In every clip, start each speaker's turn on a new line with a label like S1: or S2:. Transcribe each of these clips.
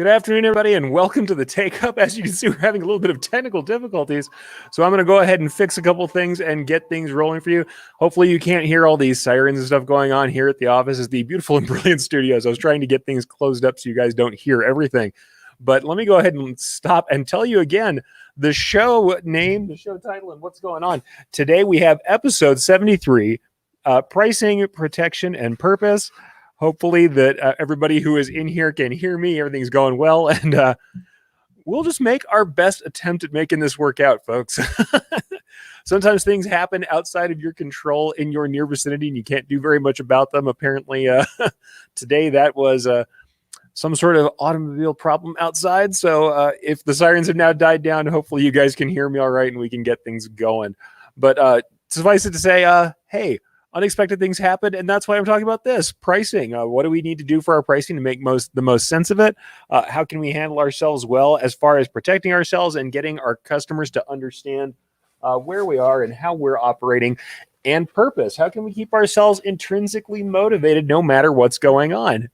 S1: Good afternoon, everybody, and welcome to the Takeup. As you can see, we're having a little bit of technical difficulties, so I'm going to go ahead and fix a couple things and get things rolling for you. Hopefully, you can't hear all these sirens and stuff going on here at the office. It's the beautiful and brilliant studios. I was trying to get things closed up so you guys don't hear everything. But let me go ahead and stop and tell you again the show name, the show title, and what's going on. Today, we have episode 73, Pricing, Protection, and Purpose. Hopefully that everybody who is in here can hear me. Everything's going well, and we'll just make our best attempt at making this work out, folks. Sometimes things happen outside of your control in your near vicinity, and you can't do very much about them. Apparently, today that was some sort of automobile problem outside. So if the sirens have now died down, hopefully you guys can hear me all right, and we can get things going. But suffice it to say, hey, unexpected things happen, and that's why I'm talking about this pricing. What do we need to do for our pricing to make the most sense of it? How can we handle ourselves well as far as protecting ourselves and getting our customers to understand where we are and how we're operating? And purpose. How can we keep ourselves intrinsically motivated no matter what's going on?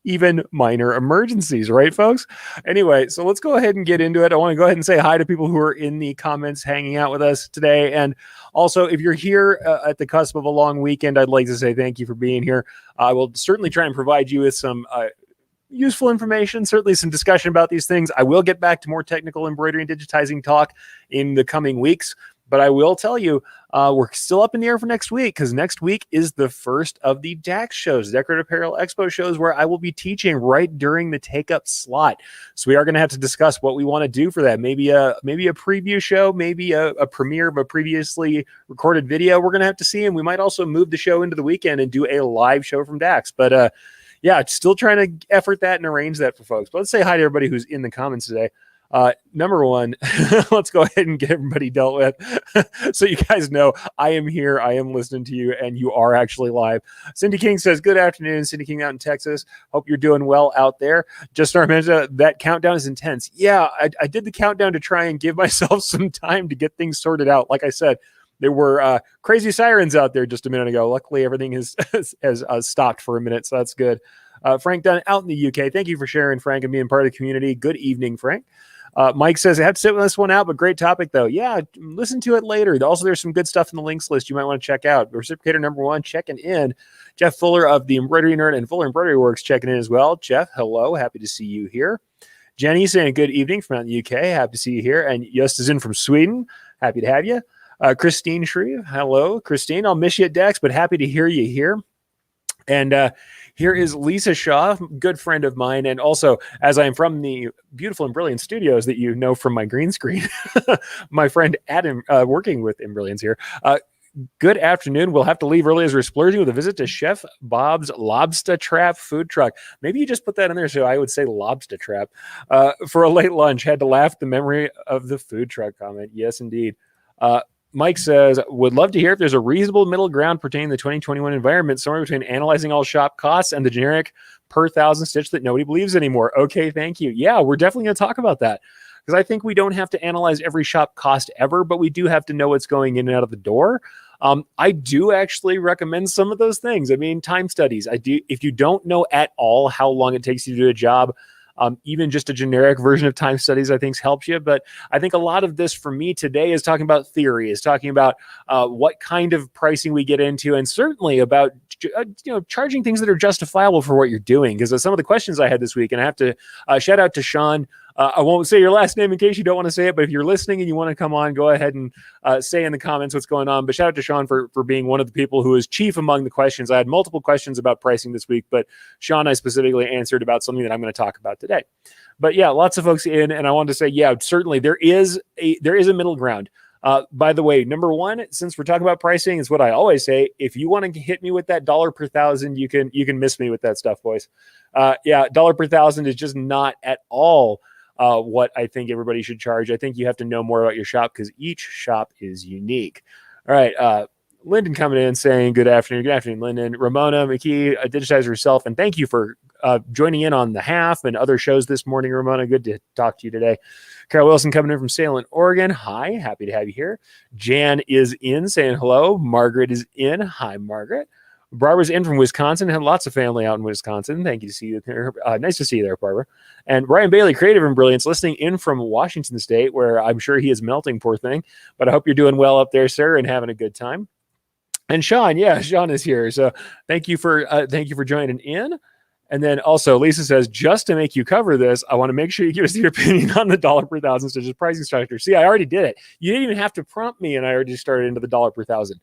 S1: Even minor emergencies, right, folks? Anyway, so let's go ahead and get into it. I want to go ahead and say hi to people who are in the comments hanging out with us today. And also, if you're here at the cusp of a long weekend, I'd like to say thank you for being here. I will certainly try and provide you with some useful information, certainly some discussion about these things. I will get back to more technical embroidery and digitizing talk in the coming weeks. But I will tell you, we're still up in the air for next week, because next week is the first of the DAX shows, Decorative Apparel Expo shows, where I will be teaching right during the Takeup slot. So we are going to have to discuss what we want to do for that. Maybe a preview show, maybe a premiere of a previously recorded video. We're going to have to see, and we might also move the show into the weekend and do a live show from DAX. But yeah, still trying to effort that and arrange that for folks. But let's say hi to everybody who's in the comments today. Number one, let's go ahead and get everybody dealt with. So you guys know I am here, I am listening to you, and you are actually live. Cindy King says, good afternoon, Cindy King out in Texas. Hope you're doing well out there. Just our mention, that countdown is intense. Yeah, I did the countdown to try and give myself some time to get things sorted out. Like I said, there were crazy sirens out there just a minute ago. Luckily, everything has stopped for a minute, so that's good. Frank Dunn out in the UK. Thank you for sharing, Frank, and being part of the community. Good evening, Frank. Mike says, I have to sit with this one out, but great topic, though. Yeah, listen to it later. Also, there's some good stuff in the links list you might want to check out. Reciprocator number one checking in. Jeff Fuller of the Embroidery Nerd and Fuller Embroidery Works checking in as well. Jeff, hello. Happy to see you here. Jenny saying good evening from out in the UK. Happy to see you here. And Just is in from Sweden. Happy to have you. Christine Shreve, hello. Christine, I'll miss you at Dex, but happy to hear you here. And here is Lisa Shaw, good friend of mine. And also, as I am from the beautiful and brilliant studios that you know from my green screen, my friend Adam, working with Embrilliance here. Good afternoon. We'll have to leave early as we're splurging with a visit to Chef Bob's Lobster Trap food truck. Maybe you just put that in there so I would say Lobster Trap. For a late lunch, had to laugh at the memory of the food truck comment. Yes, indeed. Mike says, would love to hear if there's a reasonable middle ground pertaining to the 2021 environment, somewhere between analyzing all shop costs and the generic per thousand stitch that nobody believes anymore. Okay, thank you. Yeah, we're definitely going to talk about that, because I think we don't have to analyze every shop cost ever, but we do have to know what's going in and out of the door. I do actually recommend some of those things. I mean, time studies. If you don't know at all how long it takes you to do a job, even just a generic version of time studies, I think, helps you. But I think a lot of this for me today is talking about theory, is talking about what kind of pricing we get into, and certainly about charging things that are justifiable for what you're doing. Because some of the questions I had this week, and I have to shout out to Sean. I won't say your last name in case you don't want to say it, but if you're listening and you want to come on, go ahead and say in the comments what's going on. But shout out to Sean for being one of the people who is chief among the questions. I had multiple questions about pricing this week, but Sean, I specifically answered about something that I'm going to talk about today. But yeah, lots of folks in, and I wanted to say, yeah, certainly there is a middle ground. By the way, number one, since we're talking about pricing, is what I always say. If you want to hit me with that dollar per thousand, you can miss me with that stuff, boys. Yeah, dollar per thousand is just not at all what I think everybody should charge. I think you have to know more about your shop, because each shop is unique. All right. Lyndon coming in saying, good afternoon. Good afternoon, Lyndon. Ramona McKee, a digitizer herself. And thank you for joining in on the half and other shows this morning, Ramona. Good to talk to you today. Carol Wilson coming in from Salem, Oregon. Hi, happy to have you here. Jan is in saying hello. Margaret is in. Hi, Margaret. Barbara's in from Wisconsin. Had lots of family out in Wisconsin. Thank you to see you there. Nice to see you there, Barbara. And Ryan Bailey, Creative and Brilliance, listening in from Washington State, where I'm sure he is melting, poor thing. But I hope you're doing well up there, sir, and having a good time. And Sean, yeah, Sean is here. So thank you for joining in. And then also Lisa says, just to make you cover this, I want to make sure you give us your opinion on the dollar per thousand stitches pricing structure. See, I already did it. You didn't even have to prompt me, and I already started into the dollar per thousand.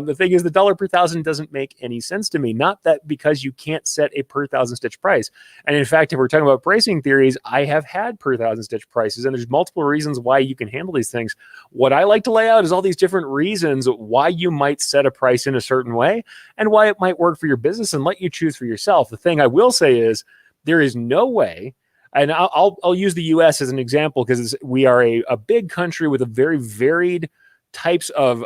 S1: The thing is, the dollar per thousand doesn't make any sense to me. Not that because you can't set a per thousand stitch price. And in fact, if we're talking about pricing theories, I have had per thousand stitch prices, and there's multiple reasons why you can handle these things. What I like to lay out is all these different reasons why you might set a price in a certain way and why it might work for your business, and let you choose for yourself. The thing I will say is there is no way, and I'll use the US as an example because we are a big country with a very varied types of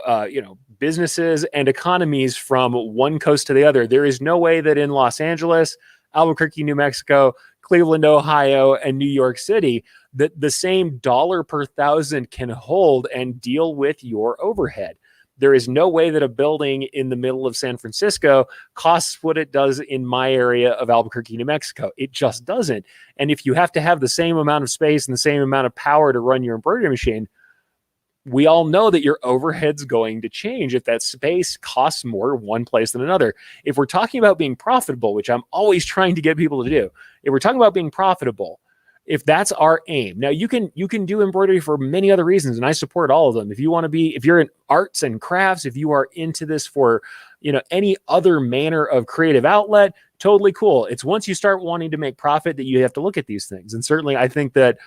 S1: businesses and economies from one coast to the other. There is no way that in Los Angeles, Albuquerque, New Mexico, Cleveland, Ohio, and New York City, that the same dollar per thousand can hold and deal with your overhead. There is no way that a building in the middle of San Francisco costs what it does in my area of Albuquerque, New Mexico. It just doesn't. And if you have to have the same amount of space and the same amount of power to run your embroidery machine, we all know that your overhead's going to change if that space costs more one place than another. If we're talking about being profitable, which I'm always trying to get people to do, if we're talking about being profitable, if that's our aim, now you can do embroidery for many other reasons, and I support all of them. If you're in arts and crafts, if you are into this for any other manner of creative outlet, totally cool. It's once you start wanting to make profit that you have to look at these things. And certainly I think that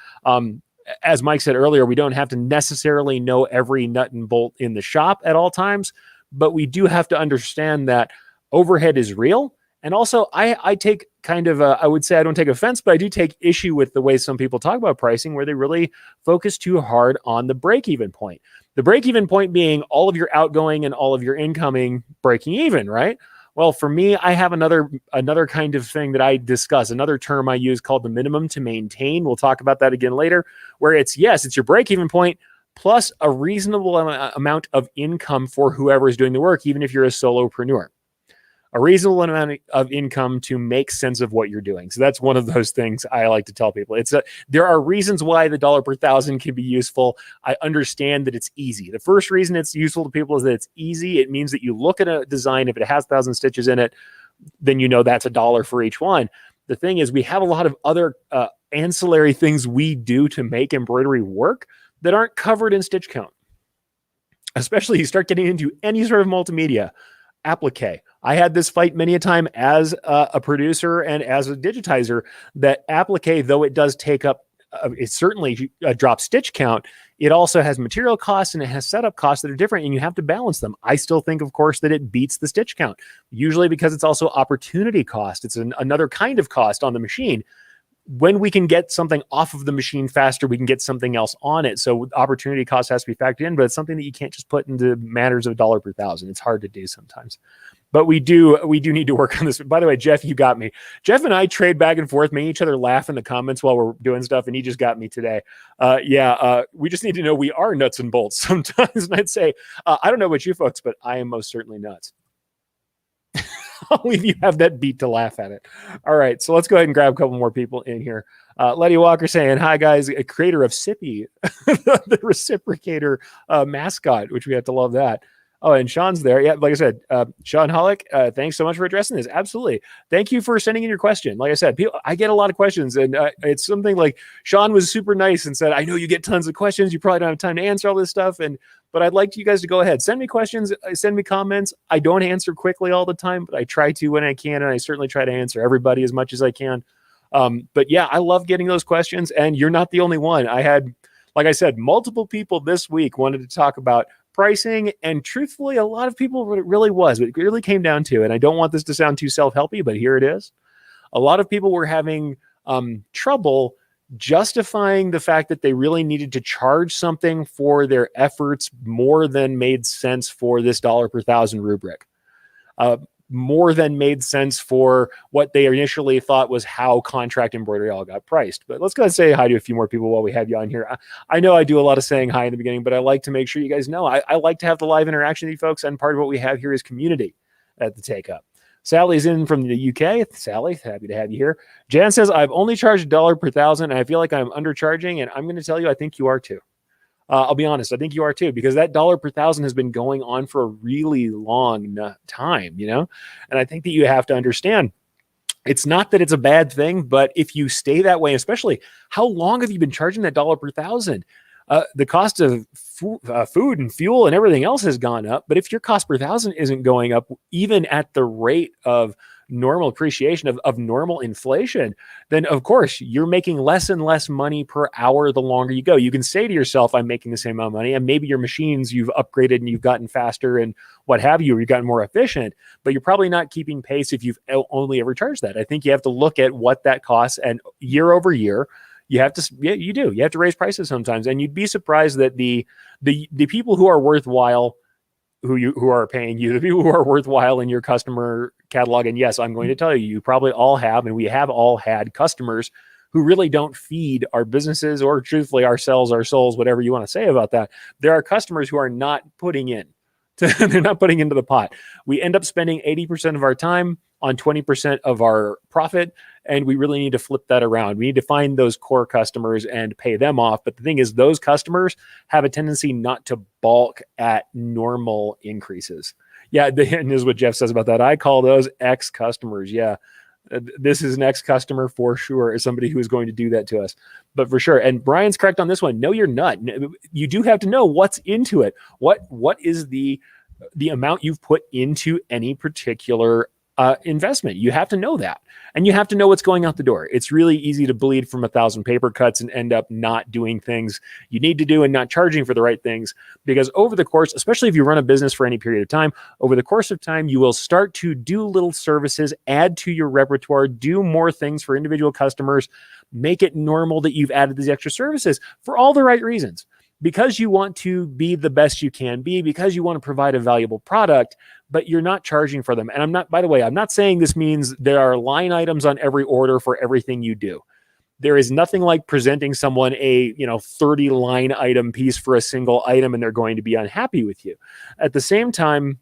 S1: as Mike said earlier, we don't have to necessarily know every nut and bolt in the shop at all times, but we do have to understand that overhead is real. And also, I take I would say I don't take offense, but I do take issue with the way some people talk about pricing, where they really focus too hard on the break-even point. The break-even point being all of your outgoing and all of your incoming breaking even, right? Well, for me, I have another kind of thing that I discuss, another term I use called the minimum to maintain. We'll talk about that again later, where it's your break-even point plus a reasonable amount of income for whoever is doing the work, even if you're a solopreneur. A reasonable amount of income to make sense of what you're doing. So that's one of those things I like to tell people. There are reasons why the dollar per thousand can be useful. I understand that it's easy. The first reason it's useful to people is that it's easy. It means that you look at a design, if it has 1,000 stitches in it, then that's $1 for each one. The thing is, we have a lot of other ancillary things we do to make embroidery work that aren't covered in stitch count. Especially you start getting into any sort of multimedia. Applique. I had this fight many a time as a producer and as a digitizer, that applique, though it does take up, it certainly drops stitch count, it also has material costs and it has setup costs that are different, and you have to balance them. I still think, of course, that it beats the stitch count, usually because it's also opportunity cost. It's another kind of cost on the machine. When we can get something off of the machine faster, we can get something else on it. So opportunity cost has to be factored in, but it's something that you can't just put into matters of $1 per thousand. It's hard to do sometimes, but we do need to work on this. By the way, Jeff, you got me. Jeff and I trade back and forth, making each other laugh in the comments while we're doing stuff, and he just got me today. We just need to know we are nuts and bolts sometimes. And I'd say, I don't know about you folks, but I am most certainly nuts. I'll leave you have that beat to laugh at it. All right, so let's go ahead and grab a couple more people in here. Letty Walker saying, hi, guys, a creator of Sippy, the reciprocator mascot, which we have to love that. Oh, and Sean's there. Yeah, like I said, Sean Hollick, thanks so much for addressing this. Absolutely. Thank you for sending in your question. Like I said, I get a lot of questions, and it's something like Sean was super nice and said, I know you get tons of questions. You probably don't have time to answer all this stuff, but I'd like you guys to go ahead. Send me questions. Send me comments. I don't answer quickly all the time, but I try to when I can, and I certainly try to answer everybody as much as I can. But yeah, I love getting those questions, and you're not the only one. I had, like I said, multiple people this week wanted to talk about pricing, and truthfully, a lot of people, what it really was, what it really came down to, and I don't want this to sound too self-helpy, but here it is. A lot of people were having trouble justifying the fact that they really needed to charge something for their efforts more than made sense for this $1 per thousand rubric. More than made sense for what they initially thought was how contract embroidery all got priced. But let's go ahead and say hi to a few more people while we have you on here. I know I do a lot of saying hi in the beginning, but I like to make sure you guys know I like to have the live interaction with you folks, and part of what we have here is community at the Takeup. Sally's in from the UK. Sally, happy to have you here. Jan says, I've only charged $1 per thousand, and I feel like I'm undercharging, and I'm going to tell you, I think you are too. I'll be honest, I think you are too, because that $1 per thousand has been going on for a really long time, you know? And I think that you have to understand, it's not that it's a bad thing, but if you stay that way, especially, how long have you been charging that $1 per thousand? The cost of food and fuel and everything else has gone up. But if your cost per thousand isn't going up, even at the rate of normal appreciation of normal inflation, then of course you're making less and less money per hour the longer you go. You can say to yourself, I'm making the same amount of money, and maybe your machines you've upgraded and you've gotten faster and what have you, or you've gotten more efficient, but you're probably not keeping pace if you've only ever charged that. I think you have to look at what that costs, and year over year, you have to, you have to raise prices sometimes. And you'd be surprised that the people who are worthwhile, who are paying you, the people who are worthwhile in your customer catalog. And yes, I'm going to tell you, you probably all have, and we have all had customers who really don't feed our businesses, or truthfully ourselves, our souls, whatever you want to say about that. There are customers who are not putting in. They're not putting into the pot. We end up spending 80% of our time on 20% of our profit, and we really need to flip that around. We need to find those core customers and pay them off. But the thing is, those customers have a tendency not to balk at normal increases. Yeah, and this is what Jeff says about that. I call those ex-customers. Yeah, this is an ex-customer for sure, is somebody who is going to do that to us. But for sure. And Brian's correct on this one. No, you're not. You do have to know what's into it. What is the amount you've put into any particular investment? You have to know that, and you have to know what's going out the door. It's really easy to bleed from 1,000 paper cuts and end up not doing things you need to do and not charging for the right things, because over the course, especially if you run a business for any period of time, over the course of time, you will start to do little services, add to your repertoire, do more things for individual customers, make it normal that you've added these extra services for all the right reasons. Because you want to be the best you can be, because you want to provide a valuable product, but you're not charging for them. And I'm not, by the way, I'm not saying this means there are line items on every order for everything you do. There is nothing like presenting someone a 30 line item piece for a single item, and they're going to be unhappy with you. At the same time,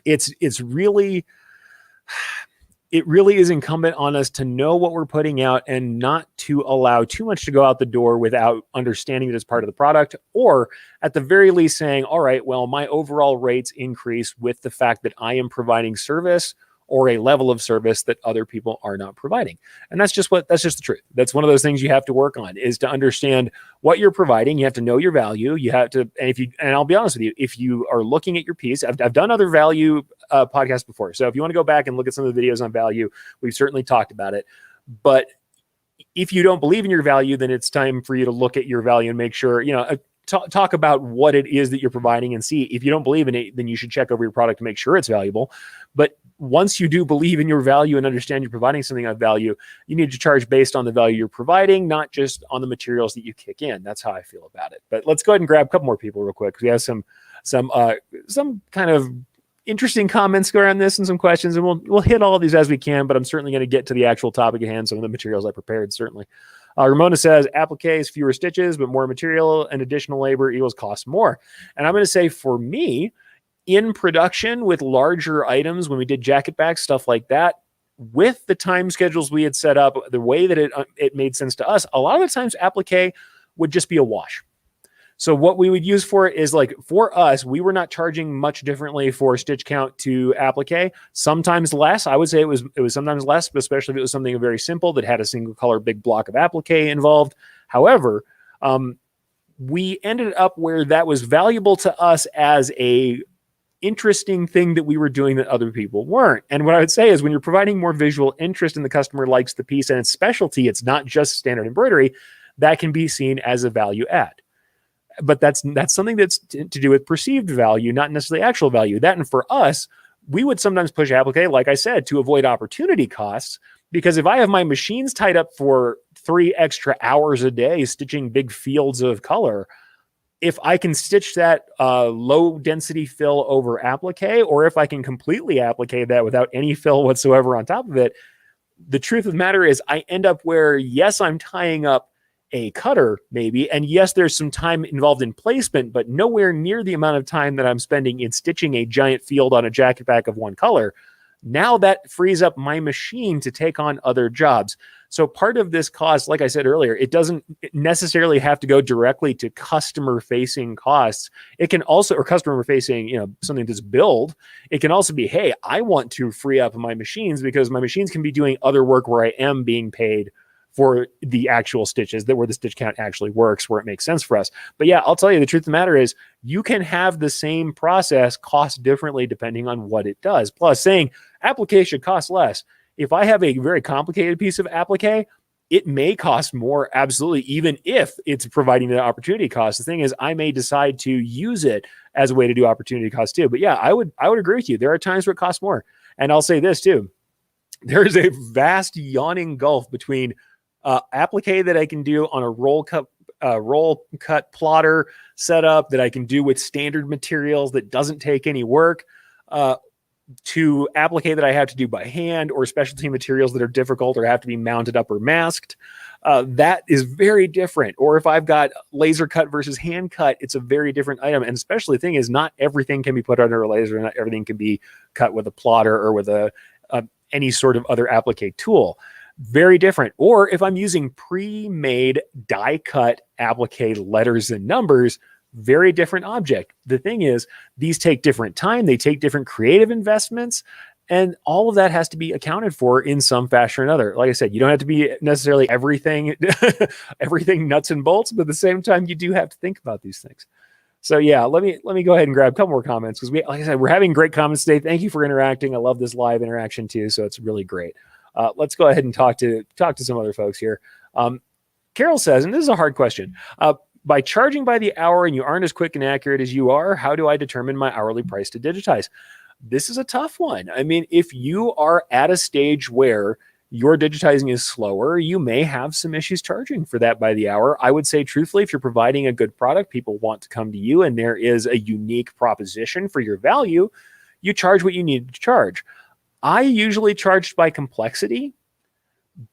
S1: it really is incumbent on us to know what we're putting out and not to allow too much to go out the door without understanding that it's part of the product, or at the very least saying, all right, well, my overall rates increase with the fact that I am providing service or a level of service that other people are not providing. And that's just the truth. That's one of those things you have to work on, is to understand what you're providing. You have to know your value. You have to, and I'll be honest with you, if you are looking at your piece, I've done other value podcasts before. So if you want to go back and look at some of the videos on value, we've certainly talked about it. But if you don't believe in your value, then it's time for you to look at your value and make sure, talk about what it is that you're providing, and see if you don't believe in it, then you should check over your product to make sure it's valuable. But once you do believe in your value and understand you're providing something of value, you need to charge based on the value you're providing, not just on the materials that you kick in. That's how I feel about it. But let's go ahead and grab a couple more people real quick. We have some kind of interesting comments around this and some questions, and we'll hit all of these as we can, but I'm certainly going to get to the actual topic at hand, some of the materials I prepared, certainly. Ramona says, applique is fewer stitches, but more material and additional labor equals cost more. And I'm going to say, for me, in production with larger items, when we did jacket backs, stuff like that, with the time schedules we had set up, the way that it made sense to us, a lot of the times applique would just be a wash. So what we would use for it is, like, for us, we were not charging much differently for stitch count to applique. Sometimes less. I would say it was sometimes less, but especially if it was something very simple that had a single color big block of applique involved. However, we ended up where that was valuable to us as a interesting thing that we were doing that other people weren't. And what I would say is, when you're providing more visual interest and the customer likes the piece and its specialty, it's not just standard embroidery, that can be seen as a value add. But that's something that's to do with perceived value, not necessarily actual value. That, and for us, we would sometimes push applique, like I said, to avoid opportunity costs, because if I have my machines tied up for 3 extra hours a day stitching big fields of color, if I can stitch that low density fill over applique, or if I can completely applique that without any fill whatsoever on top of it, the truth of the matter is I end up where, yes, I'm tying up a cutter maybe, and yes, there's some time involved in placement, but nowhere near the amount of time that I'm spending in stitching a giant field on a jacket back of one color. Now that frees up my machine to take on other jobs. So part of this cost, like I said earlier, it doesn't necessarily have to go directly to customer facing costs. It can also, or customer facing, something that's billed. It can also be, hey, I want to free up my machines because my machines can be doing other work where I am being paid for the actual stitches, that where the stitch count actually works, where it makes sense for us. But yeah, I'll tell you, the truth of the matter is you can have the same process cost differently depending on what it does. Plus, saying applique should cost less. If I have a very complicated piece of applique, it may cost more, absolutely, even if it's providing the opportunity cost. The thing is, I may decide to use it as a way to do opportunity cost too. But yeah, I would agree with you. There are times where it costs more. And I'll say this too. There is a vast yawning gulf between applique that I can do on a roll cut plotter setup that I can do with standard materials that doesn't take any work, to applique that I have to do by hand, or specialty materials that are difficult or have to be mounted up or masked. That is very different. Or if I've got laser cut versus hand cut, it's a very different item. And especially the thing is, not everything can be put under a laser. Not everything can be cut with a plotter or with any sort of other applique tool. Very different. Or if I'm using pre-made die cut applique letters and numbers, very different object. The thing is, these take different time. They take different creative investments. And all of that has to be accounted for in some fashion or another. Like I said, you don't have to be necessarily everything, everything nuts and bolts, but at the same time, you do have to think about these things. So yeah, let me go ahead and grab a couple more comments, because like I said, we're having great comments today. Thank you for interacting. I love this live interaction too. So it's really great. Let's go ahead and talk to some other folks here. Carol says, and this is a hard question, by charging by the hour and you aren't as quick and accurate as you are, how do I determine my hourly price to digitize? This is a tough one. I mean, if you are at a stage where your digitizing is slower, you may have some issues charging for that by the hour. I would say, truthfully, if you're providing a good product, people want to come to you and there is a unique proposition for your value, you charge what you need to charge. I usually charged by complexity,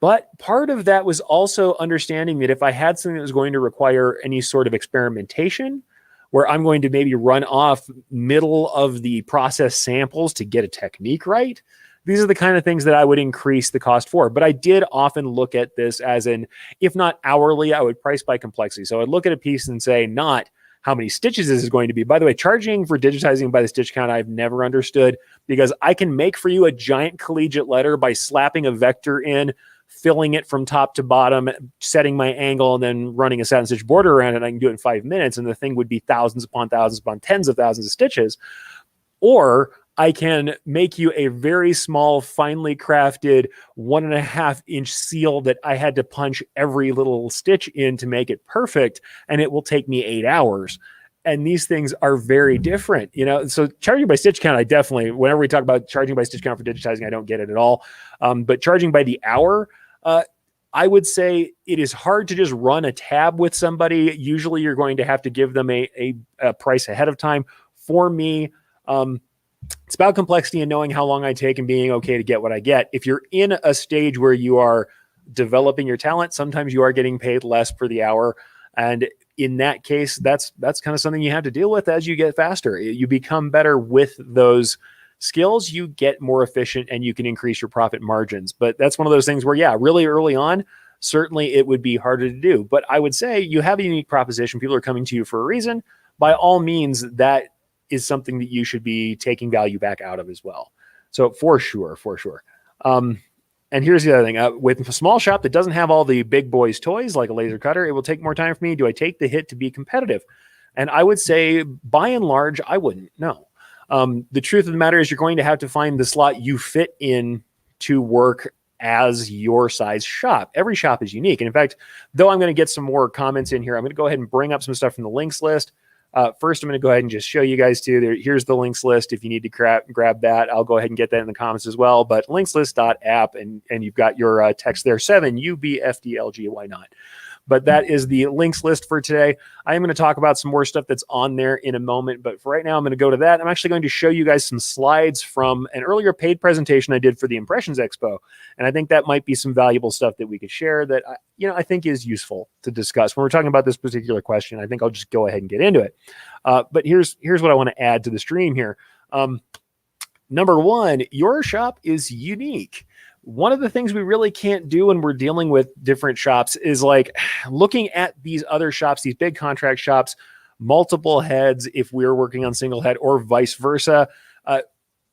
S1: but part of that was also understanding that if I had something that was going to require any sort of experimentation, where I'm going to maybe run off middle of the process samples to get a technique right, these are the kind of things that I would increase the cost for. But I did often look at this as if not hourly, I would price by complexity. So I'd look at a piece and say, not how many stitches this is going to be. By the way, charging for digitizing by the stitch count, I've never understood, because I can make for you a giant collegiate letter by slapping a vector in, filling it from top to bottom, setting my angle, and then running a satin stitch border around it. I can do it in 5 minutes, and the thing would be thousands upon tens of thousands of stitches. Or I can make you a very small, finely crafted 1.5 inch seal that I had to punch every little stitch in to make it perfect, and it will take me 8 hours. And these things are very different, So charging by stitch count, I definitely, whenever we talk about charging by stitch count for digitizing, I don't get it at all. But charging by the hour, I would say it is hard to just run a tab with somebody. Usually you're going to have to give them a price ahead of time. For me, it's about complexity and knowing how long I take and being okay to get what I get. If you're in a stage where you are developing your talent, sometimes you are getting paid less per the hour. And in that case, that's kind of something you have to deal with as you get faster. You become better with those skills, you get more efficient, and you can increase your profit margins. But that's one of those things where, yeah, really early on, certainly it would be harder to do. But I would say you have a unique proposition. People are coming to you for a reason. By all means, that is something that you should be taking value back out of as well. So for sure. And here's the other thing. With a small shop that doesn't have all the big boys toys like a laser cutter, it will take more time for me. Do I take the hit to be competitive? And I would say, by and large, I wouldn't. No. The truth of the matter is you're going to have to find the slot you fit in to work as your size shop. Every shop is unique. And in fact, though I'm going to get some more comments in here, I'm going to go ahead and bring up some stuff from the links list. First, I'm going to go ahead and just show you guys too. Here's the links list. If you need to grab that, I'll go ahead and get that in the comments as well. But linkslist.app, and you've got your text there, 7UBFDLG. Why not? But that is the links list for today. I am going to talk about some more stuff that's on there in a moment. But for right now, I'm going to go to that. I'm actually going to show you guys some slides from an earlier paid presentation I did for the Impressions Expo. And I think that might be some valuable stuff that we could share that I think is useful to discuss. When we're talking about this particular question, I think I'll just go ahead and get into it. But here's what I want to add to the stream here. Number one, your shop is unique. One of the things we really can't do when we're dealing with different shops is like looking at these other shops, these big contract shops, multiple heads, if we're working on single head or vice versa.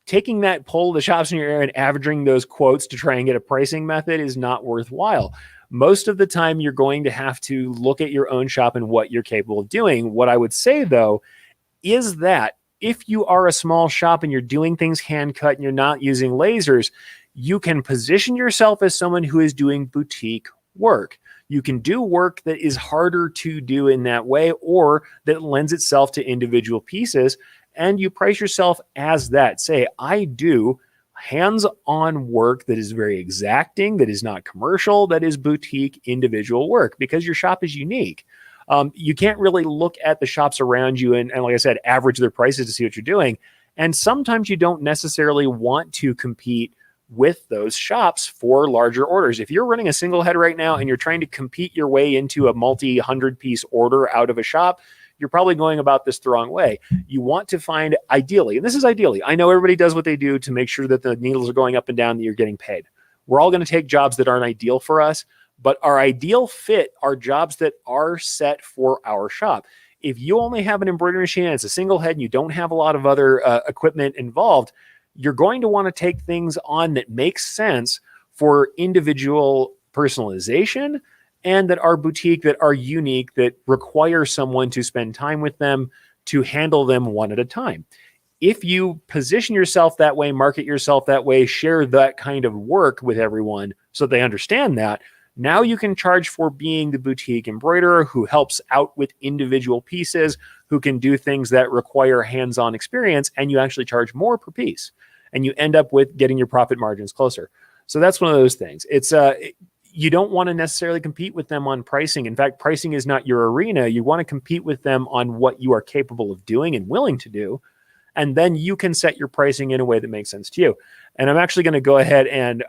S1: Taking that poll of the shops in your area and averaging those quotes to try and get a pricing method is not worthwhile. Most of the time, you're going to have to look at your own shop and what you're capable of doing. What I would say, though, is that if you are a small shop and you're doing things hand cut and you're not using lasers, you can position yourself as someone who is doing boutique work. You can do work that is harder to do in that way or that lends itself to individual pieces. And you price yourself as that. Say, I do hands-on work that is very exacting, that is not commercial, that is boutique individual work, because your shop is unique. You can't really look at the shops around you and, like I said, average their prices to see what you're doing. And sometimes you don't necessarily want to compete with those shops for larger orders. If you're running a single head right now and you're trying to compete your way into a multi-100 piece order out of a shop, you're probably going about this the wrong way. You want to find, ideally, and this is ideally, I know everybody does what they do to make sure that the needles are going up and down, that you're getting paid. We're all going to take jobs that aren't ideal for us, but our ideal fit are jobs that are set for our shop. If you only have an embroidery machine and it's a single head and you don't have a lot of other equipment involved, you're going to want to take things on that make sense for individual personalization and that are boutique, that are unique, that require someone to spend time with them to handle them one at a time. If you position yourself that way, market yourself that way, share that kind of work with everyone so they understand that, now you can charge for being the boutique embroiderer who helps out with individual pieces, who can do things that require hands-on experience, and you actually charge more per piece. And you end up with getting your profit margins closer. So that's one of those things. It's you don't want to necessarily compete with them on pricing. In fact, pricing is not your arena. You want to compete with them on what you are capable of doing and willing to do. And then you can set your pricing in a way that makes sense to you. And I'm actually going to go ahead and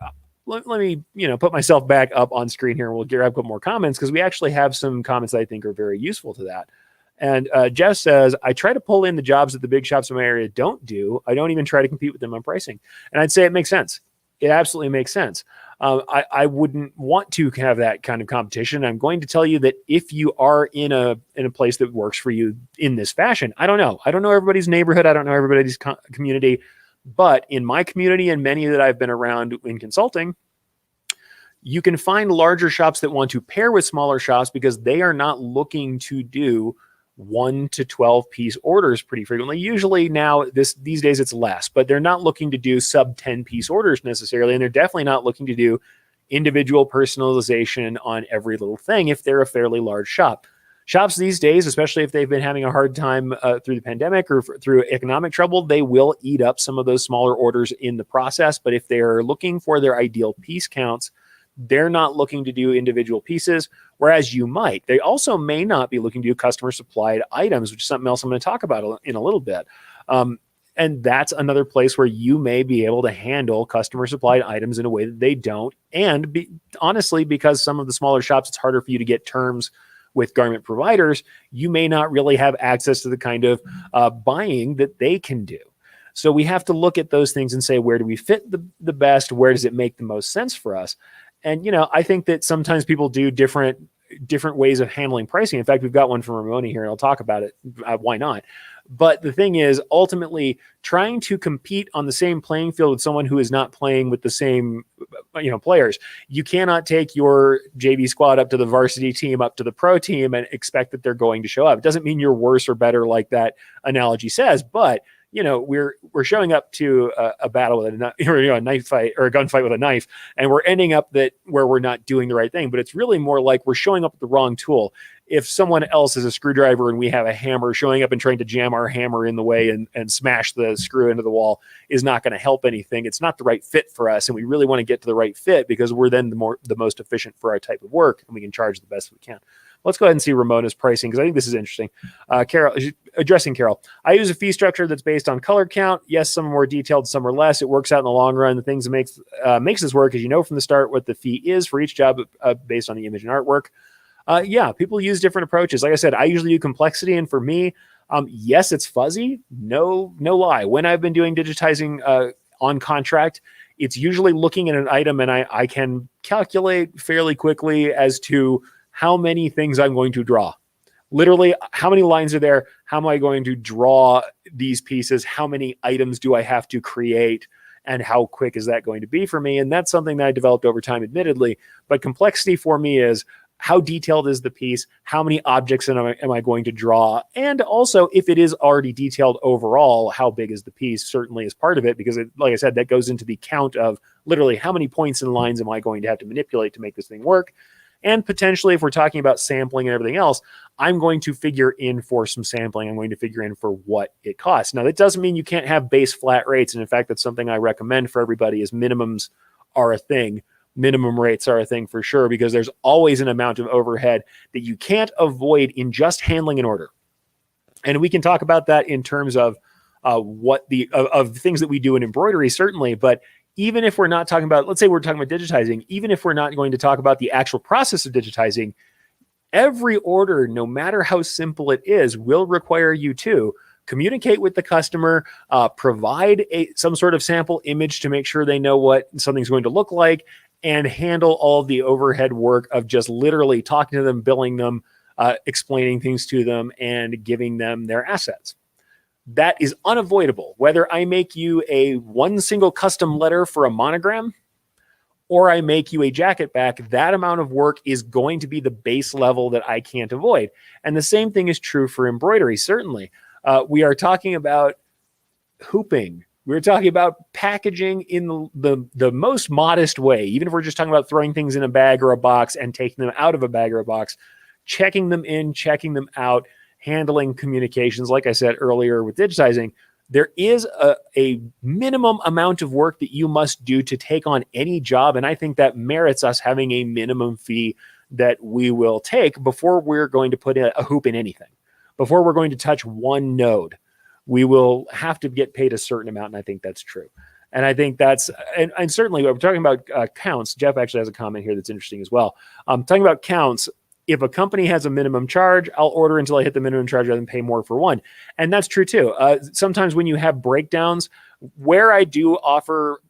S1: let me, put myself back up on screen here, and we'll grab a couple more comments because we actually have some comments that I think are very useful to that. And Jeff says, I try to pull in the jobs that the big shops in my area don't do. I don't even try to compete with them on pricing. And I'd say it makes sense. It absolutely makes sense. I wouldn't want to have that kind of competition. I'm going to tell you that if you are in a place that works for you in this fashion, I don't know everybody's neighborhood. I don't know everybody's community, but in my community and many that I've been around in consulting, you can find larger shops that want to pair with smaller shops because they are not looking to do 1 to 12 piece orders pretty frequently. Usually now these days it's less, but they're not looking to do sub 10 piece orders necessarily. And they're definitely not looking to do individual personalization on every little thing if they're a fairly large shop. Shops these days, especially if they've been having a hard time through the pandemic or through economic trouble, they will eat up some of those smaller orders in the process. But if they're looking for their ideal piece counts, they're not looking to do individual pieces, whereas you might. They also may not be looking to do customer supplied items, which is something else I'm going to talk about in a little bit. And that's another place where you may be able to handle customer supplied items in a way that they don't. And honestly, because some of the smaller shops, it's harder for you to get terms with garment providers, you may not really have access to the kind of buying that they can do. So we have to look at those things and say, where do we fit the best? Where does it make the most sense for us? And, I think that sometimes people do different ways of handling pricing. In fact, we've got one from Ramoni here, and I'll talk about it. Why not? But the thing is, ultimately, trying to compete on the same playing field with someone who is not playing with the same, players. You cannot take your JV squad up to the varsity team, up to the pro team, and expect that they're going to show up. It doesn't mean you're worse or better like that analogy says, but we're showing up to a battle with a knife fight or a gunfight with a knife, and we're ending up where we're not doing the right thing. But it's really more like we're showing up with the wrong tool. If someone else is a screwdriver and we have a hammer, showing up and trying to jam our hammer in the way and smash the screw into the wall is not going to help anything. It's not the right fit for us, and we really want to get to the right fit because we're then the most efficient for our type of work, and we can charge the best we can. Let's go ahead and see Ramona's pricing because I think this is interesting. Carol, addressing Carol, I use a fee structure that's based on color count. Yes, some are more detailed, some are less. It works out in the long run. The things that makes this work is from the start what the fee is for each job based on the image and artwork. Yeah, people use different approaches. Like I said, I usually do complexity, and for me, Yes, it's fuzzy. No lie. When I've been doing digitizing on contract, it's usually looking at an item and I can calculate fairly quickly as to how many things I'm going to draw. Literally, how many lines are there? How am I going to draw these pieces? How many items do I have to create? And how quick is that going to be for me? And that's something that I developed over time, admittedly. But complexity for me is, how detailed is the piece? How many objects am I going to draw? And also, if it is already detailed overall, how big is the piece? Certainly is part of it, because like I said, that goes into the count of literally how many points and lines am I going to have to manipulate to make this thing work? And potentially, if we're talking about sampling and everything else, I'm going to figure in for some sampling. I'm going to figure in for what it costs. Now, that doesn't mean you can't have base flat rates. And in fact, that's something I recommend for everybody, is minimums are a thing. Minimum rates are a thing for sure, because there's always an amount of overhead that you can't avoid in just handling an order. And we can talk about that in terms of of things that we do in embroidery, certainly. But even if we're not talking about, let's say we're talking about digitizing, even if we're not going to talk about the actual process of digitizing, every order, no matter how simple it is, will require you to communicate with the customer, provide some sort of sample image to make sure they know what something's going to look like, and handle all of the overhead work of just literally talking to them, billing them, explaining things to them, and giving them their assets. That is unavoidable. Whether I make you a one single custom letter for a monogram, or I make you a jacket back, that amount of work is going to be the base level that I can't avoid. And the same thing is true for embroidery, certainly. We are talking about hooping. We're talking about packaging in the most modest way. Even if we're just talking about throwing things in a bag or a box and taking them out of a bag or a box, checking them in, checking them out, handling communications. Like I said earlier with digitizing, there is a minimum amount of work that you must do to take on any job. And I think that merits us having a minimum fee that we will take before we're going to put a hoop in anything. Before we're going to touch one node, we will have to get paid a certain amount. And I think that's true. And I think that's, and certainly we're talking about counts. Jeff actually has a comment here that's interesting as well. Talking about counts. If a company has a minimum charge, I'll order until I hit the minimum charge rather than pay more for one. And that's true too. Sometimes when you have breakdowns, where I do offer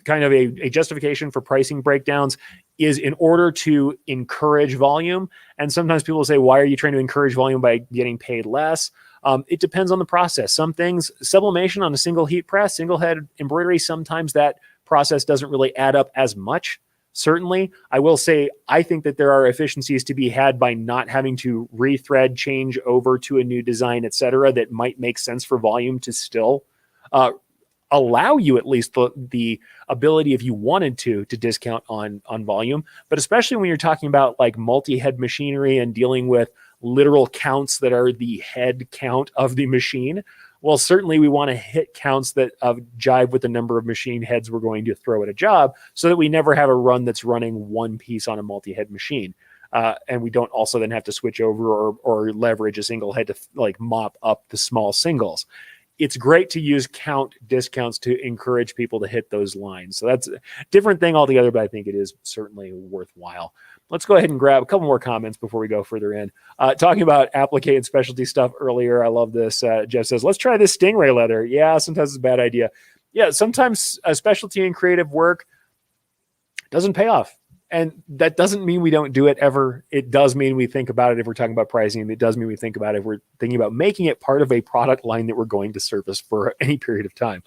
S1: kind of a justification for pricing breakdowns is in order to encourage volume. And sometimes people say, why are you trying to encourage volume by getting paid less? It depends on the process. Some things, sublimation on a single heat press, single head embroidery, sometimes that process doesn't really add up as much. Certainly, I will say, I think that there are efficiencies to be had by not having to rethread, change over to a new design, et cetera, that might make sense for volume to still allow you at least the ability, if you wanted to discount on volume. But especially when you're talking about like multi-head machinery and dealing with literal counts that are the head count of the machine, well, certainly we want to hit counts that jive with the number of machine heads we're going to throw at a job, so that we never have a run that's running one piece on a multi-head machine. And we don't also then have to switch over or leverage a single head to like mop up the small singles. It's great to use count discounts to encourage people to hit those lines. So that's a different thing altogether, but I think it is certainly worthwhile. Let's go ahead and grab a couple more comments before we go further in. Talking about applique and specialty stuff earlier, I love this. Jeff says, let's try this stingray leather. Yeah, sometimes it's a bad idea. Yeah, sometimes a specialty and creative work doesn't pay off. And that doesn't mean we don't do it ever. It does mean we think about it if we're talking about pricing. It does mean we think about it if we're thinking about making it part of a product line that we're going to service for any period of time.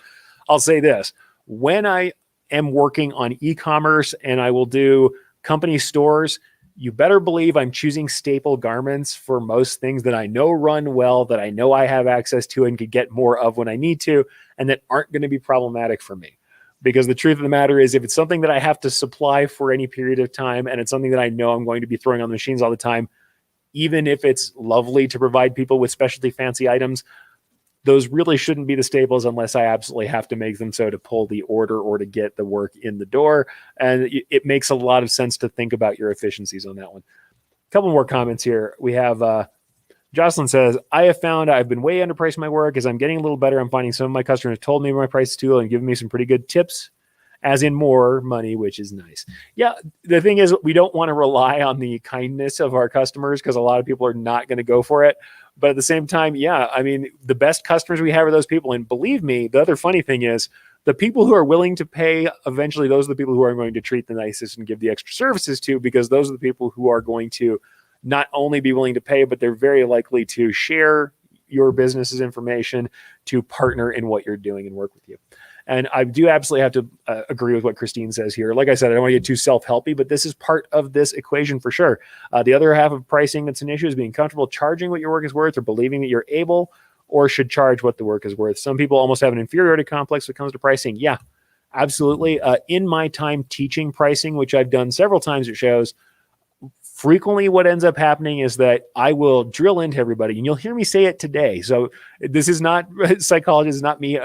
S1: I'll say this. When I am working on e-commerce and I will do company stores, you better believe I'm choosing staple garments for most things that I know run well, that I know I have access to and could get more of when I need to, and that aren't going to be problematic for me. Because the truth of the matter is, if it's something that I have to supply for any period of time, and it's something that I know I'm going to be throwing on the machines all the time, even if it's lovely to provide people with specialty fancy items, those really shouldn't be the staples unless I absolutely have to make them so to pull the order or to get the work in the door. And it makes a lot of sense to think about your efficiencies on that one. A couple more comments here. We have Jocelyn says, I have found I've been way underpriced my work. As I'm getting a little better, I'm finding some of my customers told me my price is too low and giving me some pretty good tips, as in more money, which is nice. Yeah, the thing is, we don't want to rely on the kindness of our customers because a lot of people are not going to go for it. But at the same time, yeah, I mean, the best customers we have are those people. And believe me, the other funny thing is the people who are willing to pay, eventually those are the people who are going to treat the nicest and give the extra services to, because those are the people who are going to not only be willing to pay, but they're very likely to share your business's information, to partner in what you're doing and work with you. And I do absolutely have to agree with what Christine says here. Like I said, I don't want to get too self-helpy, but this is part of this equation for sure. The other half of pricing that's an issue is being comfortable charging what your work is worth, or believing that you're able or should charge what the work is worth. Some people almost have an inferiority complex when it comes to pricing. Yeah, absolutely. In my time teaching pricing, which I've done several times at shows, frequently what ends up happening is that I will drill into everybody, and you'll hear me say it today. So this is not psychology, is not me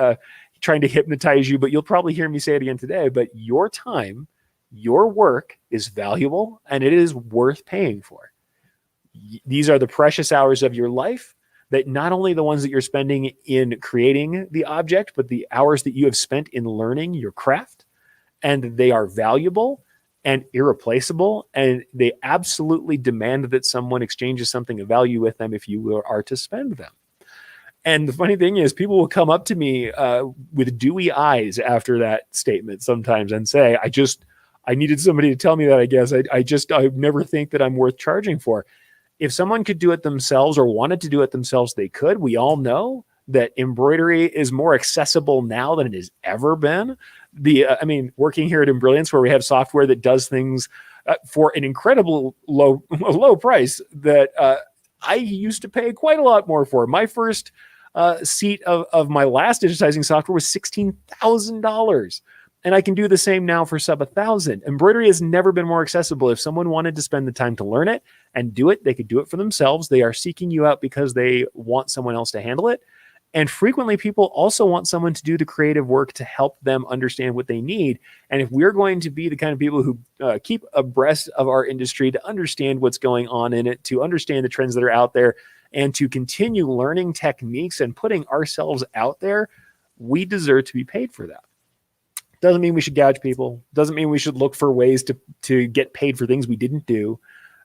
S1: trying to hypnotize you, but you'll probably hear me say it again today. But your time, your work is valuable, and it is worth paying for. These are the precious hours of your life, that not only the ones that you're spending in creating the object, but the hours that you have spent in learning your craft, and they are valuable and irreplaceable, and they absolutely demand that someone exchanges something of value with them if you are to spend them. And the funny thing is, people will come up to me with dewy eyes after that statement sometimes and say, I needed somebody to tell me that, I guess. I never think that I'm worth charging for. If someone could do it themselves or wanted to do it themselves, they could. We all know that embroidery is more accessible now than it has ever been. Working here at Embrilliance, where we have software that does things for an incredible low price that I used to pay quite a lot more for. My first seat of my last digitizing software was $16,000. And I can do the same now for sub $1,000. Embroidery has never been more accessible. If someone wanted to spend the time to learn it and do it, they could do it for themselves. They are seeking you out because they want someone else to handle it. And frequently people also want someone to do the creative work to help them understand what they need. And if we're going to be the kind of people who keep abreast of our industry, to understand what's going on in it, to understand the trends that are out there, and to continue learning techniques and putting ourselves out there, we deserve to be paid for that. Doesn't mean we should gouge people. Doesn't mean we should look for ways to get paid for things we didn't do.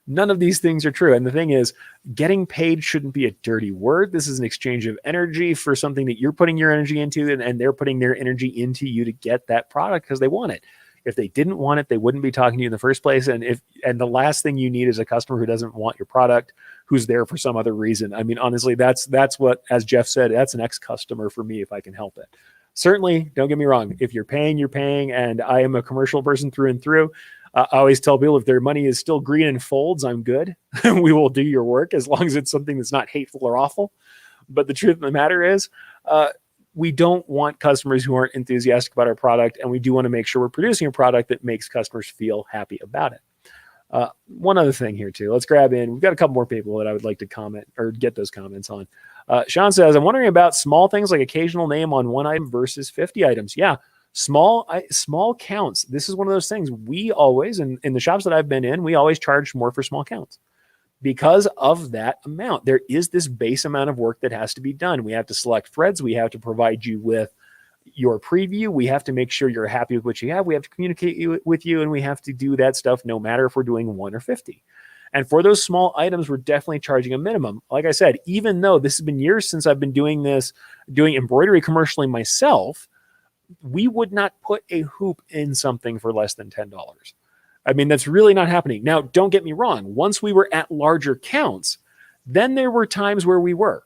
S1: None of these things are true. And the thing is, getting paid shouldn't be a dirty word. This is an exchange of energy for something that you're putting your energy into, and they're putting their energy into you to get that product because they want it. If they didn't want it, they wouldn't be talking to you in the first place. And the last thing you need is a customer who doesn't want your product, who's there for some other reason. I mean, honestly, that's what, as Jeff said, that's an ex-customer for me if I can help it. Certainly, don't get me wrong. If you're paying, you're paying. And I am a commercial person through and through. I always tell people, if their money is still green and folds, I'm good. We will do your work as long as it's something that's not hateful or awful. But the truth of the matter is, we don't want customers who aren't enthusiastic about our product. And we do want to make sure we're producing a product that makes customers feel happy about it. One other thing here too, let's grab in. We've got a couple more people that I would like to comment or get those comments on. Sean says, I'm wondering about small things like occasional name on one item versus 50 items. Yeah. Small counts. This is one of those things we always, in the shops that I've been in, we always charge more for small counts because of that amount. There is this base amount of work that has to be done. We have to select threads. We have to provide you with your preview. We have to make sure you're happy with what you have. We have to communicate with you, and we have to do that stuff no matter if we're doing 1 or 50. And for those small items, we're definitely charging a minimum. Like I said, even though this has been years since I've been doing embroidery commercially myself, we would not put a hoop in something for less than $10. I mean, that's really not happening. Now, don't get me wrong. Once we were at larger counts, then there were times where we were.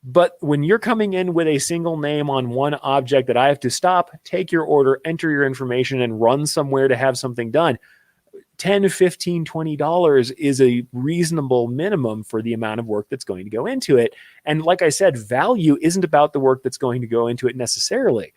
S1: But when you're coming in with a single name on one object that I have to stop, take your order, enter your information, and run somewhere to have something done, $10, $15, $20 is a reasonable minimum for the amount of work that's going to go into it. And like I said, value isn't about the work that's going to go into it necessarily.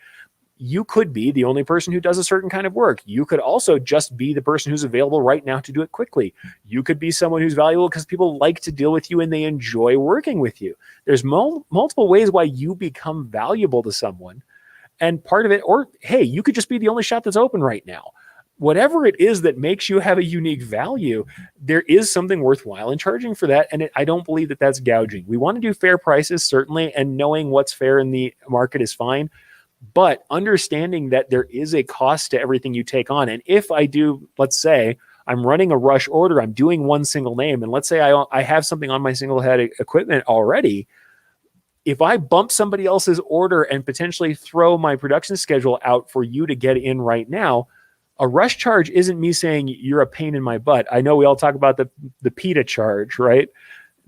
S1: You could be the only person who does a certain kind of work. You could also just be the person who's available right now to do it quickly. You could be someone who's valuable because people like to deal with you and they enjoy working with you. There's multiple ways why you become valuable to someone. And part of it, or hey, you could just be the only shop that's open right now. Whatever it is that makes you have a unique value, there is something worthwhile in charging for that. And I don't believe that that's gouging. We want to do fair prices, certainly, and knowing what's fair in the market is fine. But understanding that there is a cost to everything you take on. And if I do, let's say, I'm running a rush order, I'm doing one single name, and let's say I have something on my single head equipment already. If I bump somebody else's order and potentially throw my production schedule out for you to get in right now, a rush charge isn't me saying you're a pain in my butt. I know we all talk about the PETA charge, right?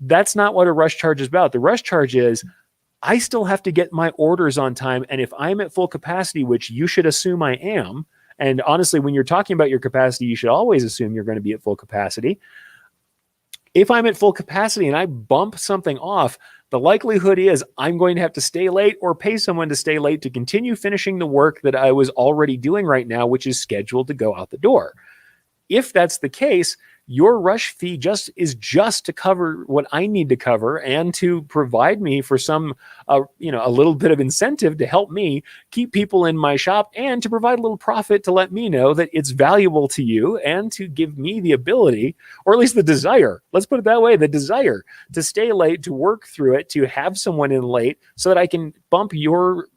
S1: That's not what a rush charge is about. The rush charge is I still have to get my orders on time. And if I'm at full capacity, which you should assume I am, and honestly, when you're talking about your capacity, you should always assume you're going to be at full capacity. If I'm at full capacity and I bump something off, the likelihood is I'm going to have to stay late or pay someone to stay late to continue finishing the work that I was already doing right now, which is scheduled to go out the door. If that's the case, your rush fee is just to cover what I need to cover and to provide me for some, a little bit of incentive to help me keep people in my shop and to provide a little profit to let me know that it's valuable to you and to give me the ability, or at least the desire, let's put it that way, the desire to stay late, to work through it, to have someone in late so that I can bump your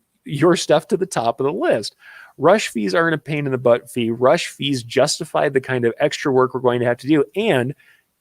S1: stuff to the top of the list. Rush fees aren't a pain in the butt fee. Rush fees justify the kind of extra work we're going to have to do. And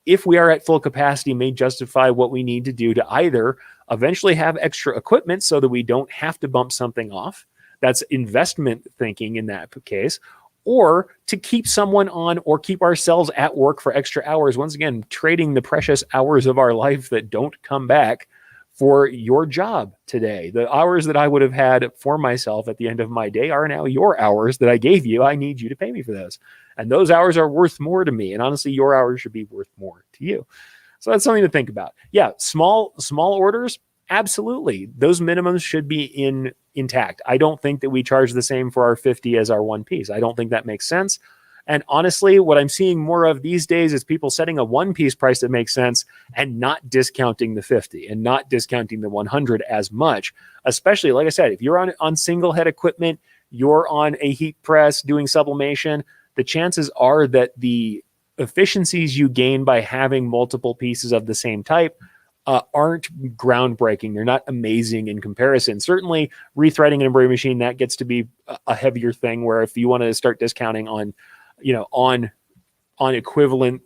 S1: if we are at full capacity, may justify what we need to do to either eventually have extra equipment so that we don't have to bump something off. That's investment thinking in that case. Or to keep someone on or keep ourselves at work for extra hours. Once again, trading the precious hours of our life that don't come back for your job today. The hours that I would have had for myself at the end of my day are now your hours that I gave you. I need you to pay me for those. And those hours are worth more to me. And honestly, your hours should be worth more to you. So that's something to think about. Yeah, small orders, absolutely. Those minimums should be intact. I don't think that we charge the same for our 50 as our one piece. I don't think that makes sense. And honestly, what I'm seeing more of these days is people setting a one-piece price that makes sense and not discounting the 50 and not discounting the 100 as much. Especially, like I said, if you're on single head equipment, you're on a heat press doing sublimation, the chances are that the efficiencies you gain by having multiple pieces of the same type aren't groundbreaking. They're not amazing in comparison. Certainly, rethreading an embroidery machine, that gets to be a heavier thing where if you want to start discounting on equivalent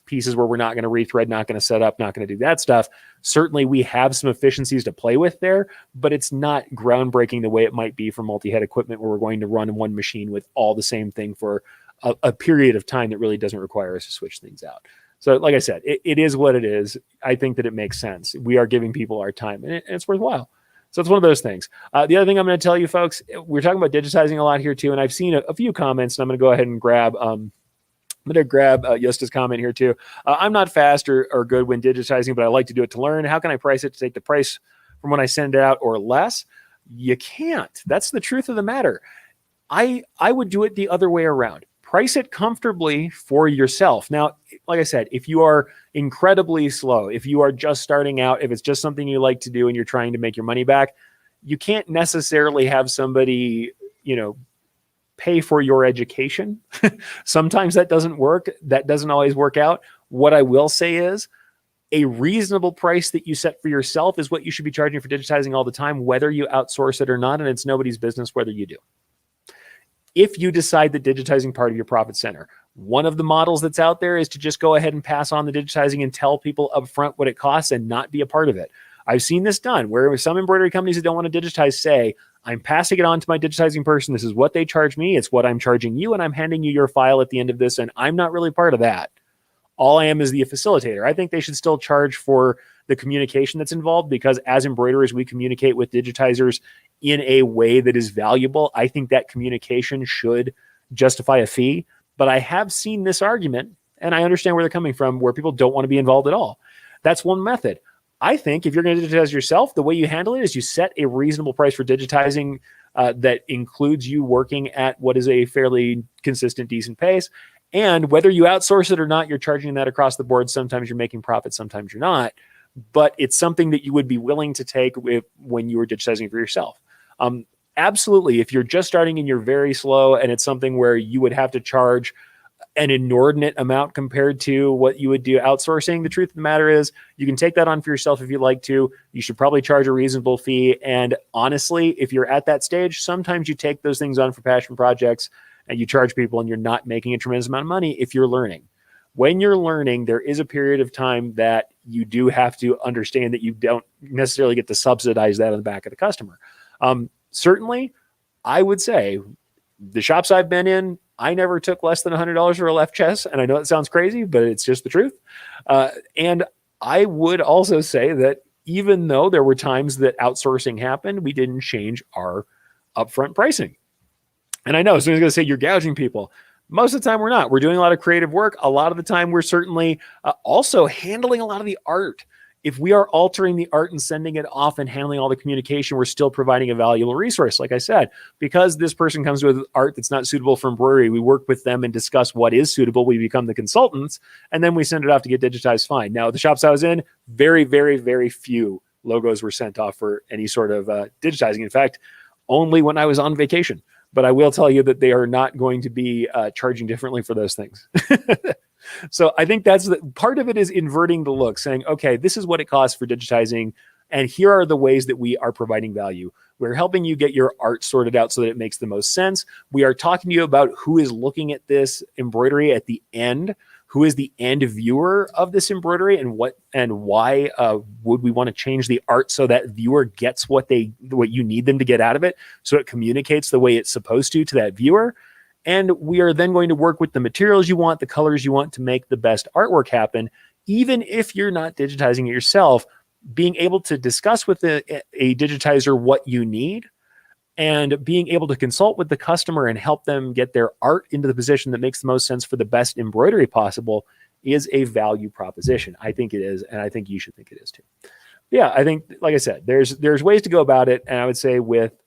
S1: pieces where we're not going to rethread, not going to set up, not going to do that stuff. Certainly we have some efficiencies to play with there, but it's not groundbreaking the way it might be for multi-head equipment where we're going to run one machine with all the same thing for a period of time that really doesn't require us to switch things out. So like I said, it is what it is. I think that it makes sense. We are giving people our time and it's worthwhile. So it's one of those things. The other thing I'm going to tell you folks, we're talking about digitizing a lot here too. And I've seen a few comments and I'm going to go ahead and grab, Yosta's comment here too. I'm not fast or good when digitizing, but I like to do it to learn. How can I price it to take the price from when I send it out or less? You can't. That's the truth of the matter. I would do it the other way around. Price it comfortably for yourself. Now, like I said, if you are incredibly slow, if you are just starting out, if it's just something you like to do and you're trying to make your money back, you can't necessarily have somebody, pay for your education. Sometimes that doesn't work. That doesn't always work out. What I will say is a reasonable price that you set for yourself is what you should be charging for digitizing all the time, whether you outsource it or not. And it's nobody's business whether you do. If you decide that digitizing part of your profit center, one of the models that's out there is to just go ahead and pass on the digitizing and tell people upfront what it costs and not be a part of it. I've seen this done where some embroidery companies that don't want to digitize say, I'm passing it on to my digitizing person. This is what they charge me. It's what I'm charging you. And I'm handing you your file at the end of this. And I'm not really part of that. All I am is the facilitator. I think they should still charge for the communication that's involved because as embroiderers, we communicate with digitizers in a way that is valuable. I think that communication should justify a fee. But I have seen this argument, and I understand where they're coming from, where people don't want to be involved at all. That's one method. I think if you're going to digitize yourself, the way you handle it is you set a reasonable price for digitizing that includes you working at what is a fairly consistent, decent pace. And whether you outsource it or not, you're charging that across the board. Sometimes you're making profit, sometimes you're not. But it's something that you would be willing to take when you were digitizing for yourself. Absolutely. If you're just starting and you're very slow and it's something where you would have to charge an inordinate amount compared to what you would do outsourcing, the truth of the matter is you can take that on for yourself if you'd like to. You should probably charge a reasonable fee. And honestly, if you're at that stage, sometimes you take those things on for passion projects and you charge people and you're not making a tremendous amount of money if you're learning. when you're learning, there is a period of time that you do have to understand that you don't necessarily get to subsidize that on the back of the customer. Certainly, I would say the shops I've been in, I never took less than $100 for a left chest. And I know it sounds crazy, but it's just the truth. And I would also say that even though there were times that outsourcing happened, we didn't change our upfront pricing. And I know someone's going to say you're gouging people. Most of the time we're not. We're doing a lot of creative work. A lot of the time we're certainly also handling a lot of the art. If we are altering the art and sending it off and handling all the communication, we're still providing a valuable resource. Like I said, because this person comes with art that's not suitable for embroidery, we work with them and discuss what is suitable. We become the consultants, and then we send it off to get digitized fine. Now, the shops I was in, very, very, very few logos were sent off for any sort of digitizing. In fact, only when I was on vacation. But I will tell you that they are not going to be charging differently for those things. So I think that's part of it, is inverting the look, saying, okay, this is what it costs for digitizing, and here are the ways that we are providing value. We're helping you get your art sorted out so that it makes the most sense. We are talking to you about who is looking at this embroidery at the end, who is the end viewer of this embroidery, and what and why would we want to change the art so that viewer gets what you need them to get out of it, so it communicates the way it's supposed to that viewer. And we are then going to work with the materials you want, the colors you want, to make the best artwork happen. Even if you're not digitizing it yourself, being able to discuss with a digitizer what you need, and being able to consult with the customer and help them get their art into the position that makes the most sense for the best embroidery possible is a value proposition. I think it is, and I think you should think it is too. Yeah, I think, like I said, there's ways to go about it, and I would say with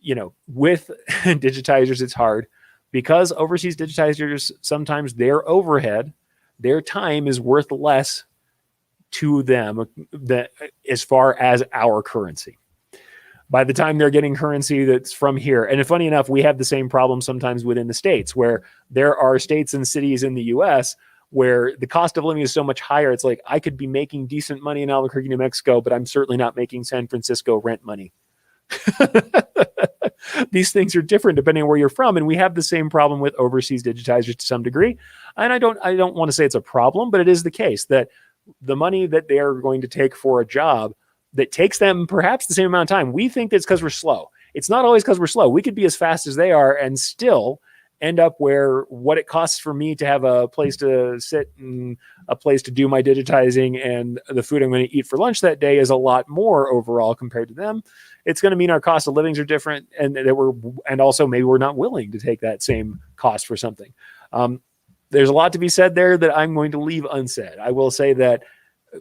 S1: digitizers, it's hard. Because overseas digitizers, sometimes their overhead, their time is worth less to them as far as our currency. By the time they're getting currency that's from here. And funny enough, we have the same problem sometimes within the States, where there are states and cities in the US where the cost of living is so much higher. It's like, I could be making decent money in Albuquerque, New Mexico, but I'm certainly not making San Francisco rent money. These things are different depending on where you're from, and we have the same problem with overseas digitizers to some degree. And I don't want to say it's a problem, but it is the case that the money that they are going to take for a job that takes them perhaps the same amount of time, we think that's because we're slow. It's not always because we're slow. We could be as fast as they are and still end up where what it costs for me to have a place to sit and a place to do my digitizing and the food I'm going to eat for lunch that day is a lot more overall compared to them. It's going to mean our cost of livings are different, and also maybe we're not willing to take that same cost for something. There's a lot to be said there that I'm going to leave unsaid. I will say that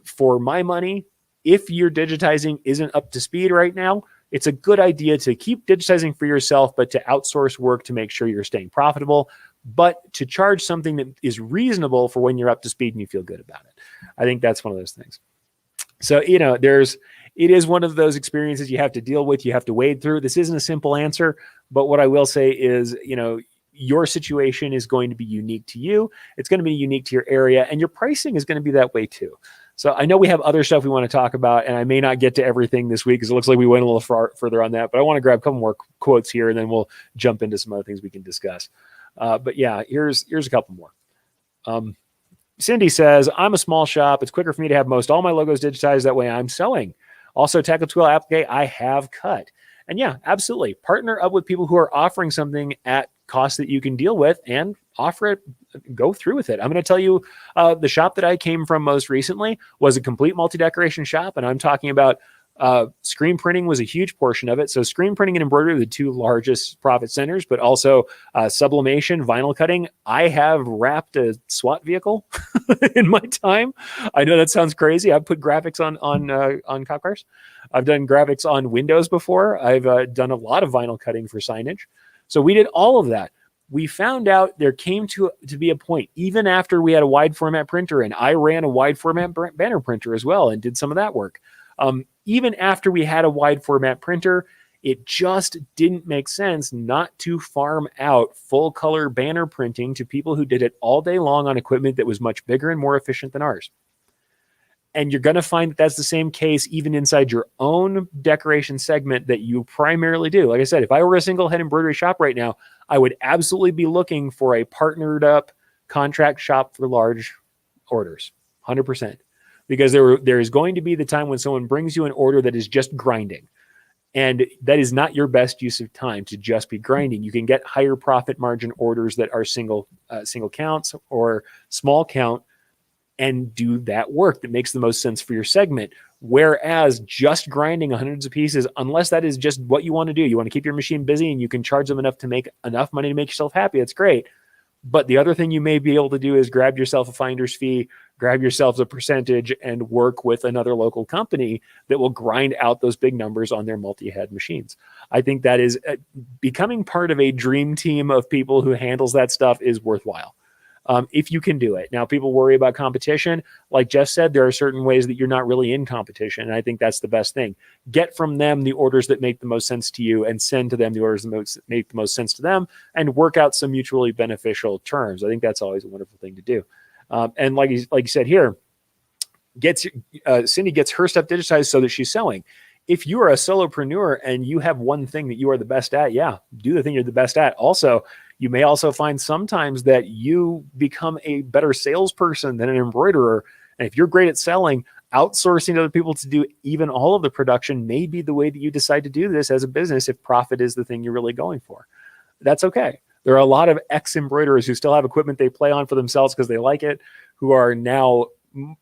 S1: for my money, if your digitizing isn't up to speed right now, it's a good idea to keep digitizing for yourself, but to outsource work to make sure you're staying profitable, but to charge something that is reasonable for when you're up to speed and you feel good about it. I think that's one of those things. So, it is one of those experiences you have to deal with. You have to wade through. This isn't a simple answer, but what I will say is, your situation is going to be unique to you. It's going to be unique to your area, and your pricing is going to be that way too. So I know we have other stuff we want to talk about, and I may not get to everything this week because it looks like we went a little further on that, but I want to grab a couple more quotes here, and then we'll jump into some other things we can discuss. But yeah, here's a couple more. Cindy says, I'm a small shop. It's quicker for me to have most all my logos digitized. That way I'm sewing. Also, Takeup tool applique, I have cut. And yeah, absolutely. Partner up with people who are offering something at cost that you can deal with and offer it, go through with it. I'm going to tell you, the shop that I came from most recently was a complete multi-decoration shop. And I'm talking about screen printing was a huge portion of it. So screen printing and embroidery are the two largest profit centers, but also sublimation, vinyl cutting. I have wrapped a SWAT vehicle in my time. I know that sounds crazy. I've put graphics on cop cars. I've done graphics on windows before. I've done a lot of vinyl cutting for signage. So we did all of that. We found out there came to be a point, even after we had a wide format printer, and I ran a wide format banner printer as well and did some of that work. Even after we had a wide format printer, it just didn't make sense not to farm out full color banner printing to people who did it all day long on equipment that was much bigger and more efficient than ours. And you're going to find that that's the same case even inside your own decoration segment that you primarily do. Like I said, if I were a single head embroidery shop right now, I would absolutely be looking for a partnered up contract shop for large orders, 100%. Because there is going to be the time when someone brings you an order that is just grinding. And that is not your best use of time to just be grinding. You can get higher profit margin orders that are single counts or small count and do that work that makes the most sense for your segment. Whereas just grinding hundreds of pieces, unless that is just what you want to do, you want to keep your machine busy and you can charge them enough to make enough money to make yourself happy, that's great. But the other thing you may be able to do is grab yourself a finder's fee, grab yourselves a percentage, and work with another local company that will grind out those big numbers on their multi-head machines. I think that is becoming part of a dream team of people who handles that stuff is worthwhile. If you can do it. Now, people worry about competition. Like Jeff said, there are certain ways that you're not really in competition. And I think that's the best thing. Get from them the orders that make the most sense to you and send to them the orders that make the most sense to them and work out some mutually beneficial terms. I think that's always a wonderful thing to do. And like you said here, Cindy gets her stuff digitized so that she's selling. If you are a solopreneur and you have one thing that you are the best at, yeah, do the thing you're the best at. Also, you may also find sometimes that you become a better salesperson than an embroiderer. And if you're great at selling, outsourcing to other people to do even all of the production may be the way that you decide to do this as a business if profit is the thing you're really going for. That's okay. There are a lot of ex-embroiderers who still have equipment they play on for themselves because they like it, who are now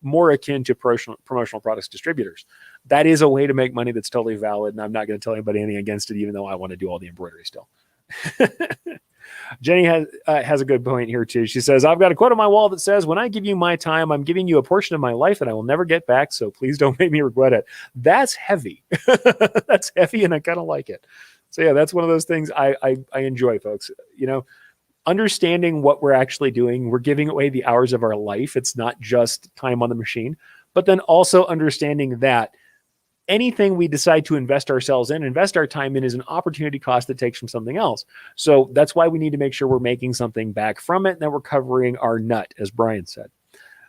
S1: more akin to promotional products distributors. That is a way to make money that's totally valid, and I'm not going to tell anybody anything against it, even though I want to do all the embroidery still. Jenny has a good point here too. She says, I've got a quote on my wall that says, when I give you my time, I'm giving you a portion of my life that I will never get back. So please don't make me regret it. That's heavy. That's heavy. And I kind of like it. So yeah, that's one of those things I enjoy, folks. You know, understanding what we're actually doing. We're giving away the hours of our life. It's not just time on the machine, but then also understanding that anything we decide to invest ourselves in, invest our time in, is an opportunity cost that takes from something else. So that's why we need to make sure we're making something back from it and that we're covering our nut, as Brian said.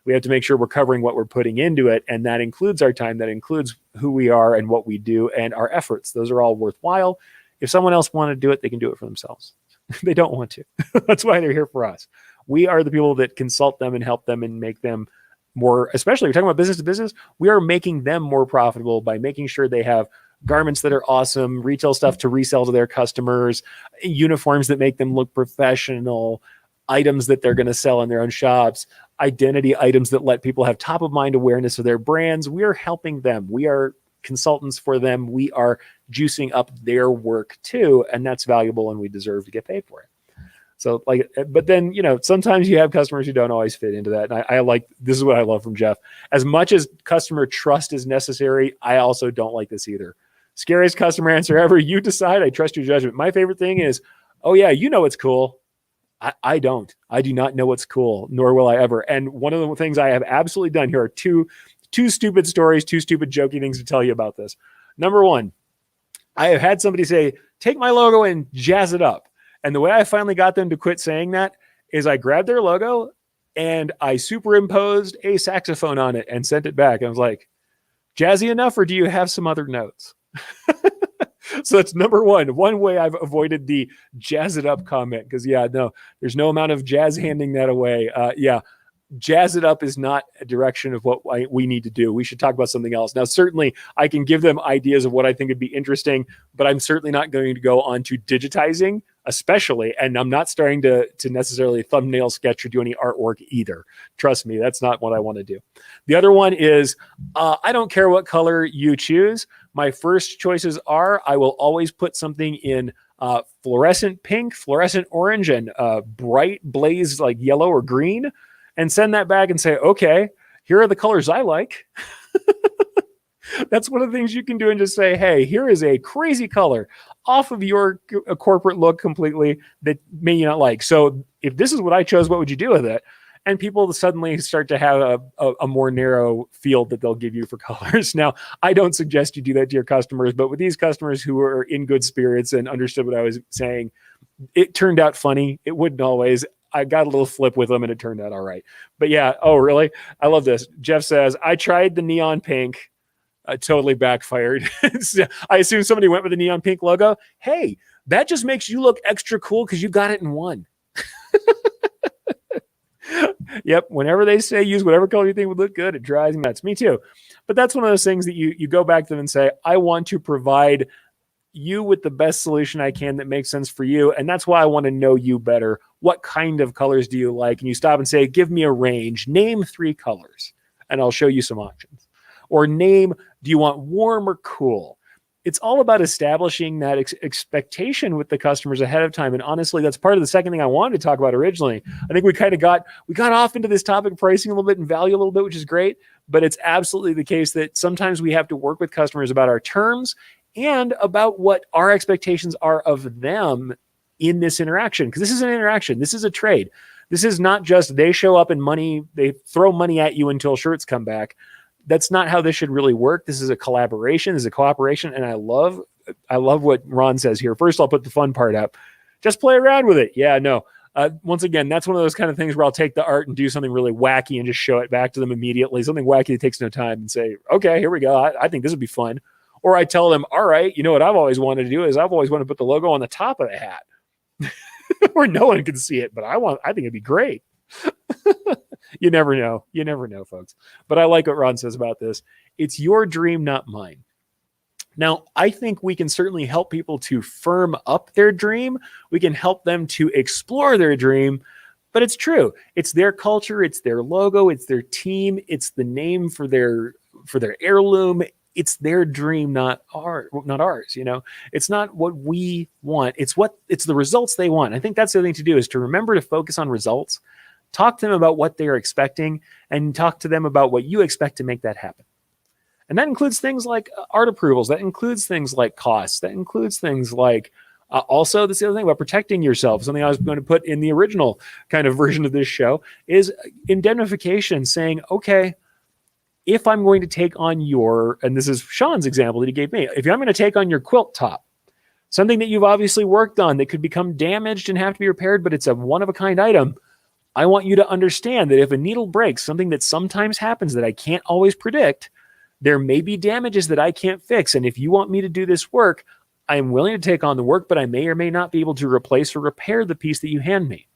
S1: We have to make sure we're covering what we're putting into it, and that includes our time, that includes who we are and what we do and our efforts. Those are all worthwhile. If someone else wanted to do it, they can do it for themselves. They don't want to. That's why they're here for us. We are the people that consult them and help them and make them more, especially if you're talking about business to business, we are making them more profitable by making sure they have garments that are awesome, retail stuff to resell to their customers, uniforms that make them look professional, items that they're going to sell in their own shops, identity items that let people have top of mind awareness of their brands. We are helping them. We are consultants for them. We are juicing up their work too. And that's valuable and we deserve to get paid for it. So like, but then, you know, sometimes you have customers who don't always fit into that. And I like, this is what I love from Jeff. As much as customer trust is necessary, I also don't like this either. Scariest customer answer ever. You decide. I trust your judgment. My favorite thing is, oh yeah, you know it's cool. I don't. I do not know what's cool, nor will I ever. And one of the things I have absolutely done here are two stupid stories, two stupid jokey things to tell you about this. Number one, I have had somebody say, take my logo and jazz it up. And the way I finally got them to quit saying that is I grabbed their logo and I superimposed a saxophone on it and sent it back. And I was like, jazzy enough, or do you have some other notes? So that's number one. One way I've avoided the jazz it up comment, because yeah, no, there's no amount of jazz handing that away. Yeah. Jazz it up is not a direction of what we need to do. We should talk about something else. Now, certainly I can give them ideas of what I think would be interesting, but I'm certainly not going to go on to digitizing, especially, and I'm not starting to necessarily thumbnail sketch or do any artwork either. Trust me, that's not what I want to do. The other one is, I don't care what color you choose. My first choices are, I will always put something in fluorescent pink, fluorescent orange, and bright blaze like yellow or green, and send that back and say, okay, here are the colors I like. That's one of the things you can do, and just say, hey, here is a crazy color off of your corporate look completely that may you not like. So if this is what I chose, what would you do with it? And people suddenly start to have a more narrow field that they'll give you for colors. Now, I don't suggest you do that to your customers, but with these customers who are in good spirits and understood what I was saying, it turned out funny. It wouldn't always. I got a little flip with them and it turned out all right. But yeah, oh, really? I love this. Jeff says, I tried the neon pink. Totally backfired. I assume somebody went with the neon pink logo. Hey, that just makes you look extra cool because you got it in one. Yep. Whenever they say use whatever color you think would look good, it drives me nuts. Me too. But that's one of those things that you go back to them and say, I want to provide you with the best solution I can that makes sense for you. And that's why I want to know you better. What kind of colors do you like? And you stop and say, give me a range, name 3 colors, and I'll show you some options. Or name, do you want warm or cool? It's all about establishing that expectation with the customers ahead of time. And honestly, that's part of the second thing I wanted to talk about originally. I think we kind of got off into this topic of pricing a little bit and value a little bit, which is great. But it's absolutely the case that sometimes we have to work with customers about our terms and about what our expectations are of them in this interaction. Because this is an interaction. This is a trade. This is not just they show up and they throw money at you until shirts come back. That's not how this should really work. This is a collaboration. This is a cooperation. And I love what Ron says here. First, I'll put the fun part up. Just play around with it. Yeah, no. Once again, that's one of those kind of things where I'll take the art and do something really wacky and just show it back to them immediately. Something wacky that takes no time and say, okay, here we go. I think this would be fun. Or I tell them, all right, you know what I've always wanted to do is I've always wanted to put the logo on the top of the hat where no one can see it, but I think it'd be great. You never know. You never know, folks. But I like what Ron says about this. It's your dream, not mine. Now, I think we can certainly help people to firm up their dream. We can help them to explore their dream. But it's true. It's their culture. It's their logo. It's their team. It's the name for their heirloom. It's their dream, not ours. You know, it's not what we want. It's the results they want. I think that's the thing to do is to remember to focus on results. Talk to them about what they're expecting and talk to them about what you expect to make that happen. And that includes things like art approvals. That includes things like costs. That includes things like also, this is the other thing about protecting yourself. Something I was going to put in the original kind of version of this show is indemnification, saying, okay, if I'm going to take on and this is Sean's example that he gave me, if I'm going to take on your quilt top, something that you've obviously worked on that could become damaged and have to be repaired, but it's a one-of-a-kind item, I want you to understand that if a needle breaks, something that sometimes happens that I can't always predict, there may be damages that I can't fix. And if you want me to do this work, I am willing to take on the work, but I may or may not be able to replace or repair the piece that you hand me.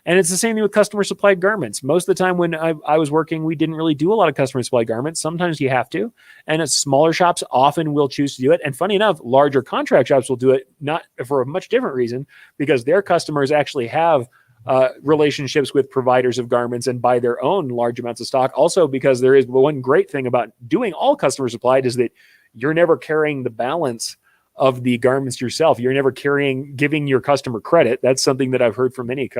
S1: And it's the same thing with customer supplied garments. Most of the time when I was working, we didn't really do a lot of customer supplied garments. Sometimes you have to. And smaller shops often will choose to do it. And funny enough, larger contract shops will do it not for a much different reason, because their customers actually have relationships with providers of garments and buy their own large amounts of stock. Also, because there is one great thing about doing all customer supplied is that you're never carrying the balance of the garments yourself. You're never giving your customer credit. That's something that I've heard from many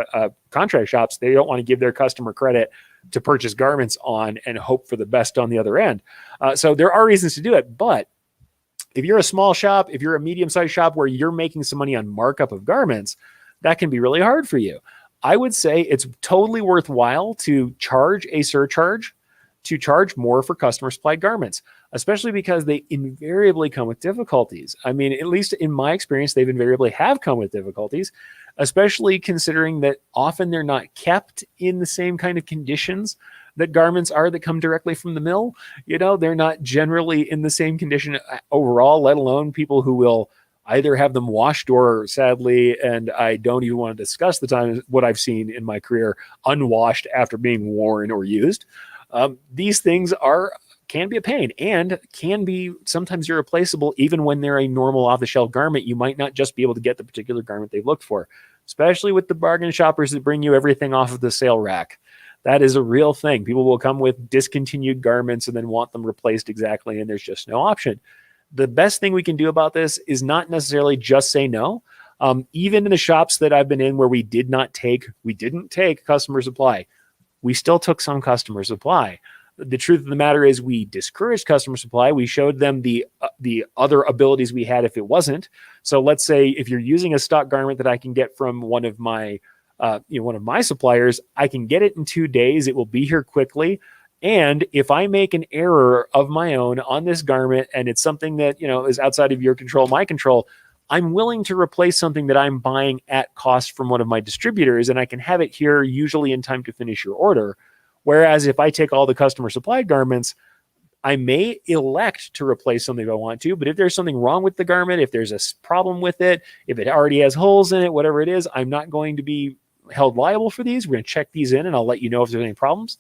S1: contract shops. They don't want to give their customer credit to purchase garments on and hope for the best on the other end. So there are reasons to do it. But if you're a small shop, if you're a medium-sized shop where you're making some money on markup of garments, that can be really hard for you. I would say it's totally worthwhile to charge a surcharge, to charge more for customer supplied garments, especially because they invariably come with difficulties. I mean, at least in my experience, they've invariably have come with difficulties, especially considering that often they're not kept in the same kind of conditions that garments are that come directly from the mill. You know, they're not generally in the same condition overall, let alone people who will either have them washed or, sadly, and I don't even want to discuss the time, what I've seen in my career, unwashed after being worn or used. These things can be a pain and can be sometimes irreplaceable. Even when they're a normal off-the-shelf garment, you might not just be able to get the particular garment they've looked for, especially with the bargain shoppers that bring you everything off of the sale rack. That is a real thing. People will come with discontinued garments and then want them replaced exactly, and there's just no option. The best thing we can do about this is not necessarily just say no. Even in the shops that I've been in where we didn't take customer supply, we still took some customer supply. The truth of the matter is we discouraged customer supply. We showed them the other abilities we had if it wasn't. So let's say if you're using a stock garment that I can get from one of my suppliers, I can get it in 2 days. It will be here quickly. And if I make an error of my own on this garment and it's something that, is outside of your control, my control, I'm willing to replace something that I'm buying at cost from one of my distributors, and I can have it here usually in time to finish your order. Whereas if I take all the customer supplied garments, I may elect to replace something if I want to, but if there's something wrong with the garment, if there's a problem with it, if it already has holes in it, whatever it is, I'm not going to be held liable for these. We're going to check these in and I'll let you know if there's any problems.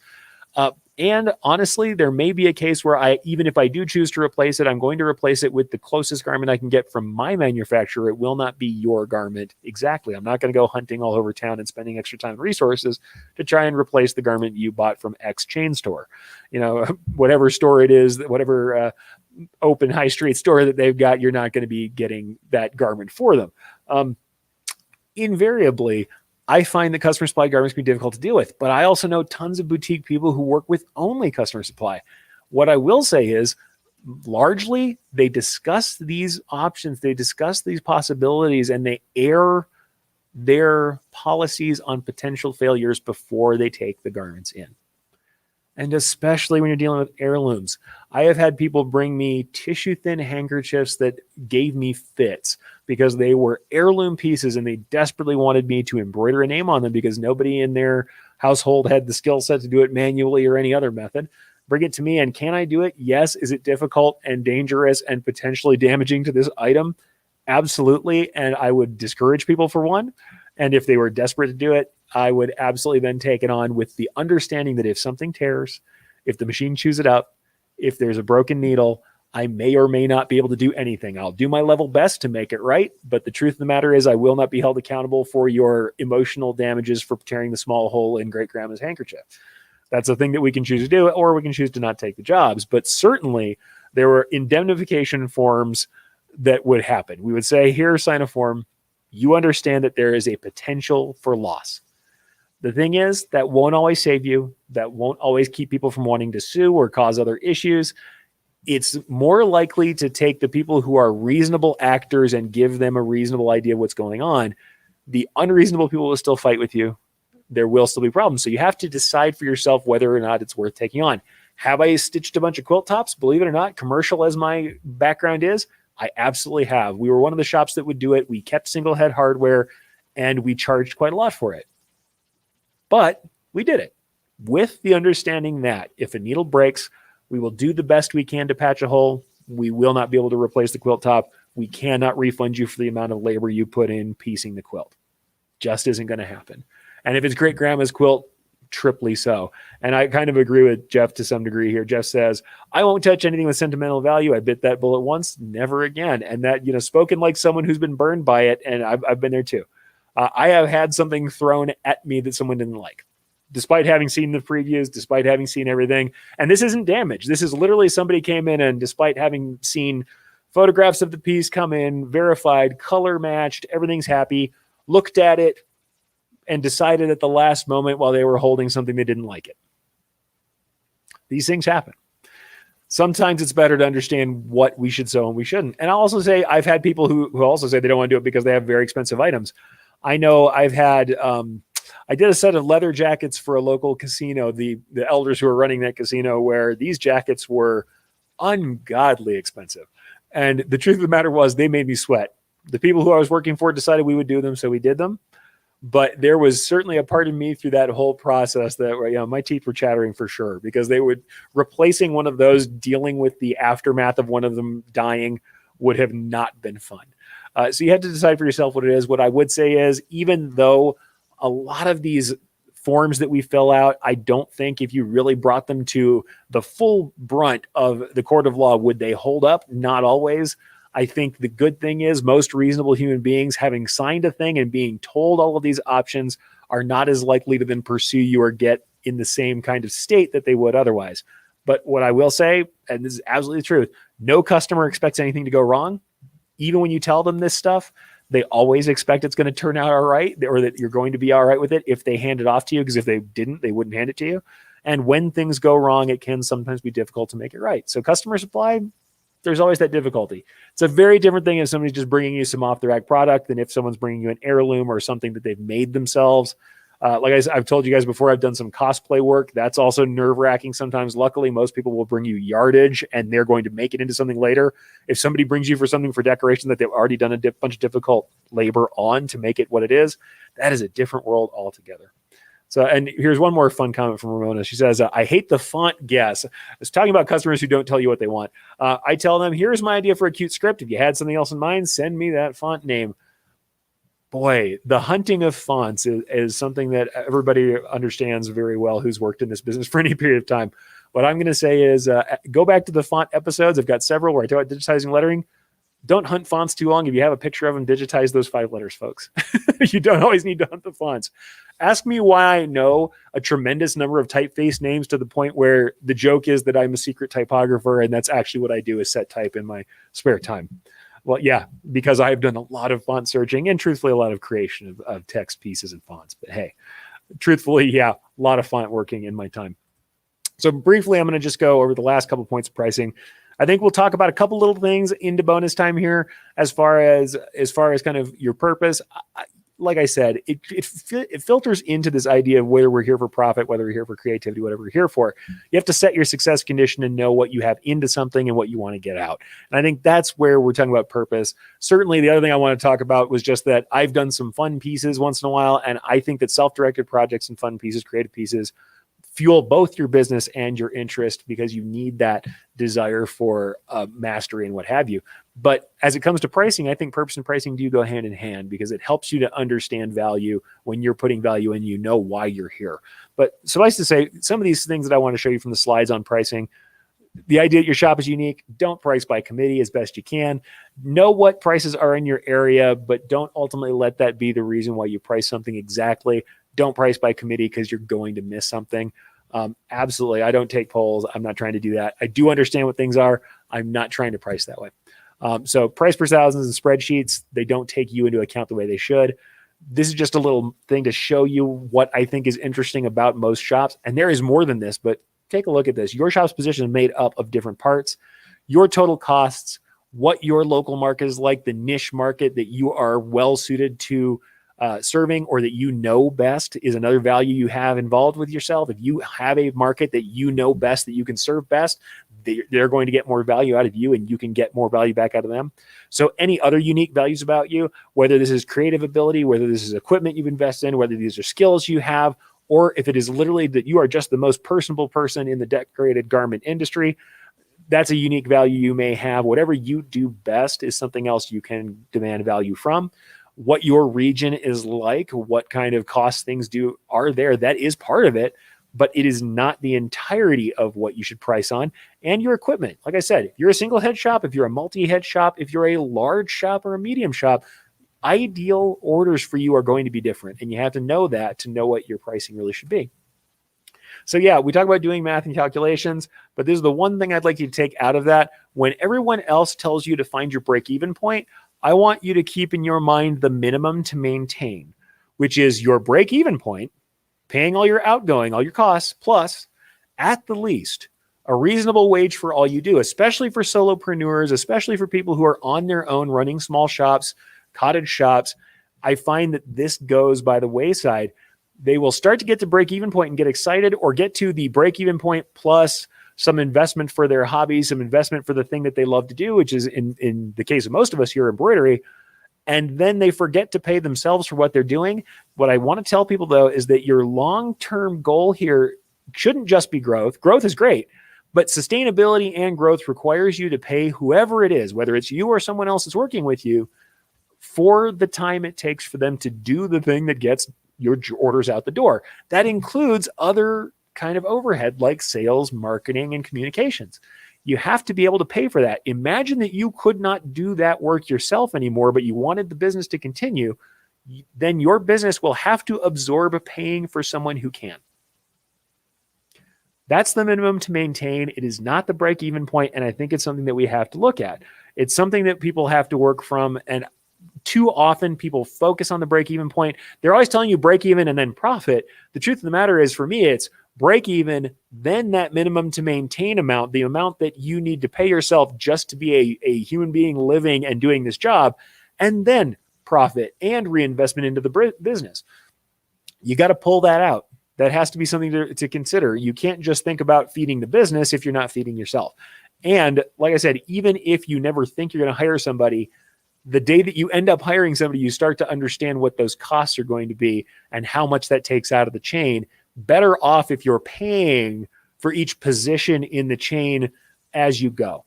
S1: And honestly, there may be a case where even if I do choose to replace it, I'm going to replace it with the closest garment I can get from my manufacturer. It will not be your garment exactly. I'm not going to go hunting all over town and spending extra time and resources to try and replace the garment you bought from X chain store. Whatever store it is, whatever open high street store that they've got, you're not going to be getting that garment for them. Invariably, I find that customer supply garments can be difficult to deal with, but I also know tons of boutique people who work with only customer supply. What I will say is, largely, they discuss these options, they discuss these possibilities, and they air their policies on potential failures before they take the garments in. And especially when you're dealing with heirlooms. I have had people bring me tissue-thin handkerchiefs that gave me fits because they were heirloom pieces and they desperately wanted me to embroider a name on them because nobody in their household had the skill set to do it manually or any other method. Bring it to me, and can I do it? Yes. Is it difficult and dangerous and potentially damaging to this item? Absolutely. And I would discourage people for one. And if they were desperate to do it, I would absolutely then take it on with the understanding that if something tears, if the machine chews it up, if there's a broken needle, I may or may not be able to do anything. I'll do my level best to make it right. But the truth of the matter is I will not be held accountable for your emotional damages for tearing the small hole in great grandma's handkerchief. That's a thing that we can choose to do, or we can choose to not take the jobs. But certainly there were indemnification forms that would happen. We would say, here, sign a form. You understand that there is a potential for loss. The thing is, that won't always save you. That won't always keep people from wanting to sue or cause other issues. It's more likely to take the people who are reasonable actors and give them a reasonable idea of what's going on. The unreasonable people will still fight with you. There will still be problems. So you have to decide for yourself whether or not it's worth taking on. Have I stitched a bunch of quilt tops? Believe it or not, commercial as my background is, I absolutely have. We were one of the shops that would do it. We kept single head hardware and we charged quite a lot for it. But we did it with the understanding that if a needle breaks, we will do the best we can to patch a hole. We will not be able to replace the quilt top. We cannot refund you for the amount of labor you put in piecing the quilt. Just isn't going to happen. And if it's great grandma's quilt, triply so. And I kind of agree with Jeff to some degree here. Jeff says, I won't touch anything with sentimental value. I bit that bullet once, never again. And that, spoken like someone who's been burned by it. And I've been there too. I have had something thrown at me that someone didn't like, despite having seen the previews, despite having seen everything. And this isn't damage. This is literally somebody came in and despite having seen photographs of the piece come in, verified, color matched, everything's happy, looked at it and decided at the last moment while they were holding something they didn't like it. These things happen. Sometimes it's better to understand what we should sew and we shouldn't. And I'll also say I've had people who also say they don't want to do it because they have very expensive items. I know I've had, I did a set of leather jackets for a local casino, the elders who are running that casino, where these jackets were ungodly expensive. And the truth of the matter was they made me sweat. The people who I was working for decided we would do them, so we did them. But there was certainly a part of me through that whole process that, my teeth were chattering for sure, because replacing one of those, dealing with the aftermath of one of them dying would have not been fun. So you had to decide for yourself what it is. What I would say is, even though a lot of these forms that we fill out, I don't think if you really brought them to the full brunt of the court of law, would they hold up? Not always. I think the good thing is most reasonable human beings, having signed a thing and being told all of these options, are not as likely to then pursue you or get in the same kind of state that they would otherwise. But what I will say, and this is absolutely the truth, no customer expects anything to go wrong. Even when you tell them this stuff, they always expect it's going to turn out all right, or that you're going to be all right with it if they hand it off to you, because if they didn't, they wouldn't hand it to you. And when things go wrong, it can sometimes be difficult to make it right. So customer supply, there's always that difficulty. It's a very different thing if somebody's just bringing you some off-the-rack product than if someone's bringing you an heirloom or something that they've made themselves. Like I've told you guys before, I've done some cosplay work. That's also nerve-wracking sometimes. Luckily, most people will bring you yardage, and they're going to make it into something later. If somebody brings you for something for decoration that they've already done a bunch of difficult labor on to make it what it is, that is a different world altogether. So, and here's one more fun comment from Ramona. She says, I hate the font guess. I was talking about customers who don't tell you what they want. I tell them, here's my idea for a cute script. If you had something else in mind, send me that font name. Boy, the hunting of fonts is something that everybody understands very well who's worked in this business for any period of time. What I'm going to say is go back to the font episodes. I've got several where I talk about digitizing lettering. Don't hunt fonts too long. If you have a picture of them, digitize those 5 letters, folks. You don't always need to hunt the fonts. Ask me why I know a tremendous number of typeface names to the point where the joke is that I'm a secret typographer, and that's actually what I do is set type in my spare time. Well, yeah, because I've done a lot of font searching and truthfully a lot of creation of text pieces and fonts. But hey, truthfully, yeah, a lot of font working in my time. So briefly, I'm going to just go over the last couple points of pricing. I think we'll talk about a couple little things into bonus time here as far as kind of your purpose. Like I said, it filters into this idea of whether we're here for profit, whether we're here for creativity, whatever we're here for. You have to set your success condition and know what you have into something and what you want to get out. And I think that's where we're talking about purpose. Certainly, the other thing I want to talk about was just that I've done some fun pieces once in a while, and I think that self-directed projects and fun pieces, creative pieces, fuel both your business and your interest because you need that desire for mastery and what have you. But as it comes to pricing, I think purpose and pricing do go hand in hand because it helps you to understand value when you're putting value in, you know why you're here. But suffice to say, some of these things that I want to show you from the slides on pricing, the idea that your shop is unique, don't price by committee as best you can. Know what prices are in your area, but don't ultimately let that be the reason why you price something exactly. Don't price by committee because you're going to miss something. Absolutely. I don't take polls. I'm not trying to do that. I do understand what things are. I'm not trying to price that way. So price per thousands and spreadsheets, they don't take you into account the way they should. This is just a little thing to show you what I think is interesting about most shops. And there is more than this, but take a look at this. Your shop's position is made up of different parts. Your total costs, what your local market is like, the niche market that you are well suited to serving or that you know best is another value you have involved with yourself. If you have a market that you know best, that you can serve best, they're going to get more value out of you and you can get more value back out of them. So any other unique values about you, whether this is creative ability, whether this is equipment you've invested in, whether these are skills you have, or if it is literally that you are just the most personable person in the decorated garment industry, that's a unique value you may have. Whatever you do best is something else you can demand value from. What your region is like, what kind of cost things are there, that is part of it, but it is not the entirety of what you should price on. And your equipment, like I said, if you're a single head shop, if you're a multi-head shop, if you're a large shop or a medium shop, ideal orders for you are going to be different. And you have to know that to know what your pricing really should be. So yeah, we talk about doing math and calculations, but this is the one thing I'd like you to take out of that. When everyone else tells you to find your break-even point, I want you to keep in your mind the minimum to maintain, which is your break-even point, paying all your outgoing, all your costs, plus, at the least, a reasonable wage for all you do, especially for solopreneurs, especially for people who are on their own running small shops, cottage shops. I find that this goes by the wayside. They will start to get to break-even point and get excited, or get to the break-even point plus some investment for their hobbies, some investment for the thing that they love to do, which is in the case of most of us here, embroidery. And then they forget to pay themselves for what they're doing. What I want to tell people, though, is that your long-term goal here shouldn't just be growth. Growth is great, but sustainability and growth requires you to pay whoever it is, whether it's you or someone else that's working with you, for the time it takes for them to do the thing that gets your orders out the door. That includes other kind of overhead like sales, marketing, and communications. You have to be able to pay for that. Imagine that you could not do that work yourself anymore, but you wanted the business to continue. Then your business will have to absorb paying for someone who can. That's the minimum to maintain. It is not the break-even point, and I think it's something that we have to look at. It's something that people have to work from, and too often people focus on the break-even point. They're always telling you break-even and then profit. The truth of the matter is, for me, it's break even, then that minimum to maintain amount, the amount that you need to pay yourself just to be a human being living and doing this job, and then profit and reinvestment into the business. You got to pull that out. That has to be something to consider. You can't just think about feeding the business if you're not feeding yourself. And like I said, even if you never think you're going to hire somebody, the day that you end up hiring somebody, you start to understand what those costs are going to be and how much that takes out of the chain. Better off if you're paying for each position in the chain as you go.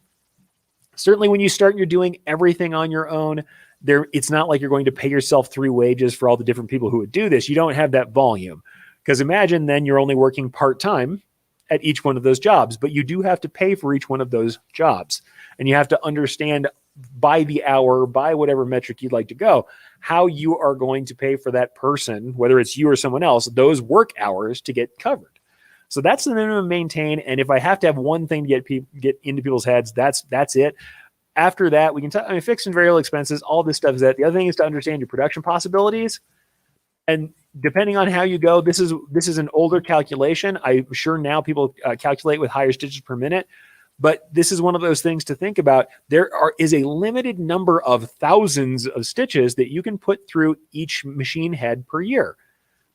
S1: Certainly when you start and you're doing everything on your own, it's not like you're going to pay yourself 3 wages for all the different people who would do this. You don't have that volume, because imagine then you're only working part-time at each one of those jobs, but you do have to pay for each one of those jobs. And you have to understand by the hour, by whatever metric you'd like to go, how you are going to pay for that person, whether it's you or someone else, those work hours to get covered. So that's the minimum maintain. And if I have to have one thing to get into people's heads, that's it. After that, we can fixed and variable expenses, all this stuff is that. The other thing is to understand your production possibilities. And depending on how you go, this is an older calculation. I'm sure now people calculate with higher stitches per minute, but this is one of those things to think about. There is a limited number of thousands of stitches that you can put through each machine head per year.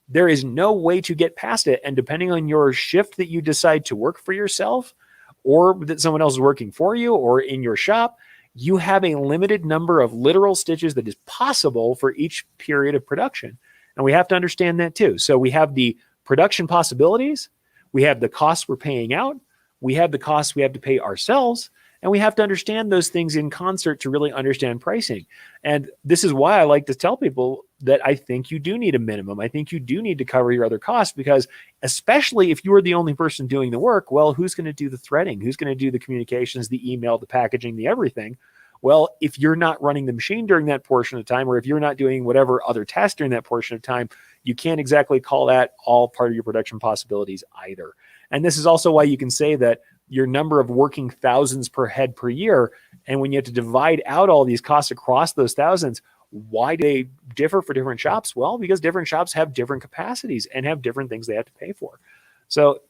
S1: There is no way to get past it. And depending on your shift that you decide to work for yourself, or that someone else is working for you, or in your shop, you have a limited number of literal stitches that is possible for each period of production. And we have to understand that too. So we have the production possibilities, we have the costs we're paying out, we have the costs we have to pay ourselves, and we have to understand those things in concert to really understand pricing. And this is why I like to tell people that I think you do need a minimum. I think you do need to cover your other costs, because especially if you are the only person doing the work, well, who's going to do the threading? Who's going to do the communications, the email, the packaging, the everything? Well, if you're not running the machine during that portion of time, or if you're not doing whatever other tasks during that portion of time, you can't exactly call that all part of your production possibilities either. And this is also why you can say that your number of working thousands per head per year, and when you have to divide out all these costs across those thousands, why do they differ for different shops? Well, because different shops have different capacities and have different things they have to pay for. So,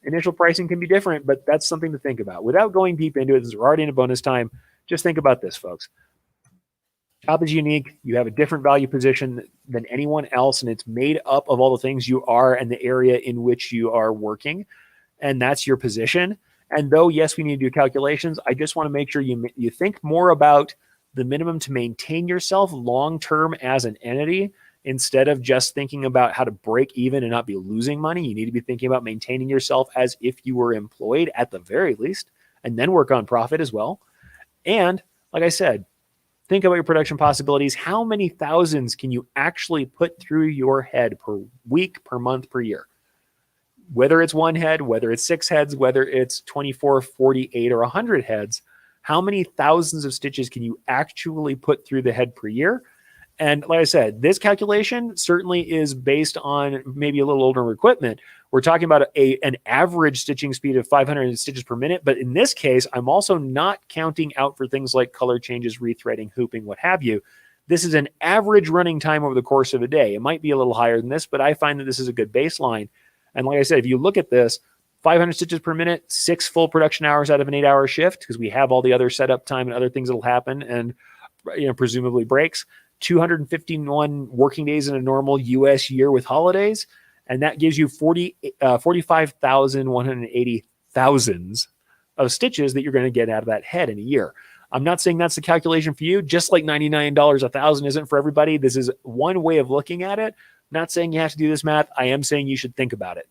S1: initial pricing can be different, but that's something to think about. Without going deep into it, since we're already in a bonus time, just think about this, folks. Shop is unique. You have a different value position than anyone else, and it's made up of all the things you are and the area in which you are working, and that's your position. And though, yes, we need to do calculations, I just want to make sure you think more about the minimum to maintain yourself long-term as an entity, instead of just thinking about how to break even and not be losing money. You need to be thinking about maintaining yourself as if you were employed at the very least, and then work on profit as well. And like I said, think about your production possibilities. How many thousands can you actually put through your head per week, per month, per year? Whether it's 1 head, whether it's 6 heads, whether it's 24, 48, or 100 heads, how many thousands of stitches can you actually put through the head per year? And like I said, this calculation certainly is based on maybe a little older equipment. We're talking about an average stitching speed of 500 stitches per minute. But in this case, I'm also not counting out for things like color changes, rethreading, hooping, what have you. This is an average running time over the course of a day. It might be a little higher than this, but I find that this is a good baseline. And like I said, if you look at this, 500 stitches per minute, 6 full production hours out of an 8-hour shift, because we have all the other setup time and other things that'll happen, and presumably breaks. 251 working days in a normal U.S. year with holidays, and that gives you 45,180 thousands of stitches that you're going to get out of that head in a year. I'm not saying that's the calculation for you, just like $99 a thousand isn't for everybody. This is one way of looking at it. I'm not saying you have to do this math. I am saying you should think about it.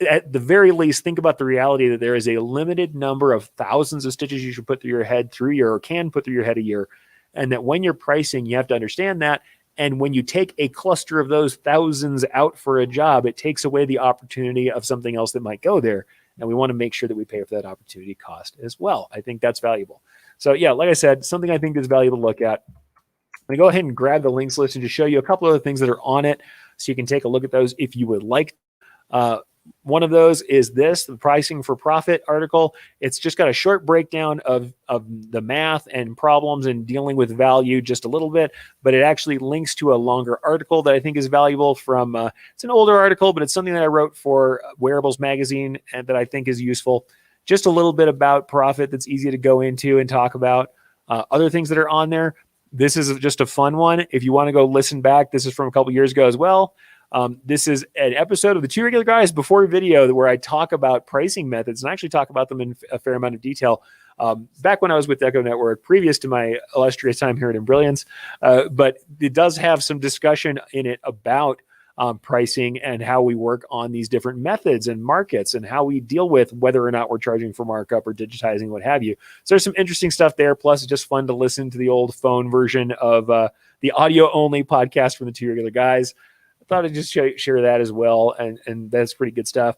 S1: At the very least, think about the reality that there is a limited number of thousands of stitches you should put through your head or can put through your head a year. And that when you're pricing, you have to understand that. And when you take a cluster of those thousands out for a job, it takes away the opportunity of something else that might go there. And we want to make sure that we pay for that opportunity cost as well. I think that's valuable. So yeah, like I said, something I think is valuable to look at. I'm going to go ahead and grab the links list and just show you a couple of other things that are on it, so you can take a look at those if you would like. One of those is the pricing for profit article. It's just got a short breakdown of the math and problems and dealing with value just a little bit, but it actually links to a longer article that I think is valuable from, it's an older article, but it's something that I wrote for Wearables Magazine and that I think is useful. Just a little bit about profit that's easy to go into and talk about. Other things that are on there. This is just a fun one. If you want to go listen back, this is from a couple years ago as well. This is an episode of the Two Regular Guys Before video where I talk about pricing methods and actually talk about them in a fair amount of detail. Back when I was with Deco Network, previous to my illustrious time here at Embrilliance, but it does have some discussion in it about pricing and how we work on these different methods and markets and how we deal with whether or not we're charging for markup or digitizing, what have you. So there's some interesting stuff there. Plus, it's just fun to listen to the old phone version of the audio only podcast from the two regular guys. I thought I'd just share that as well. And that's pretty good stuff.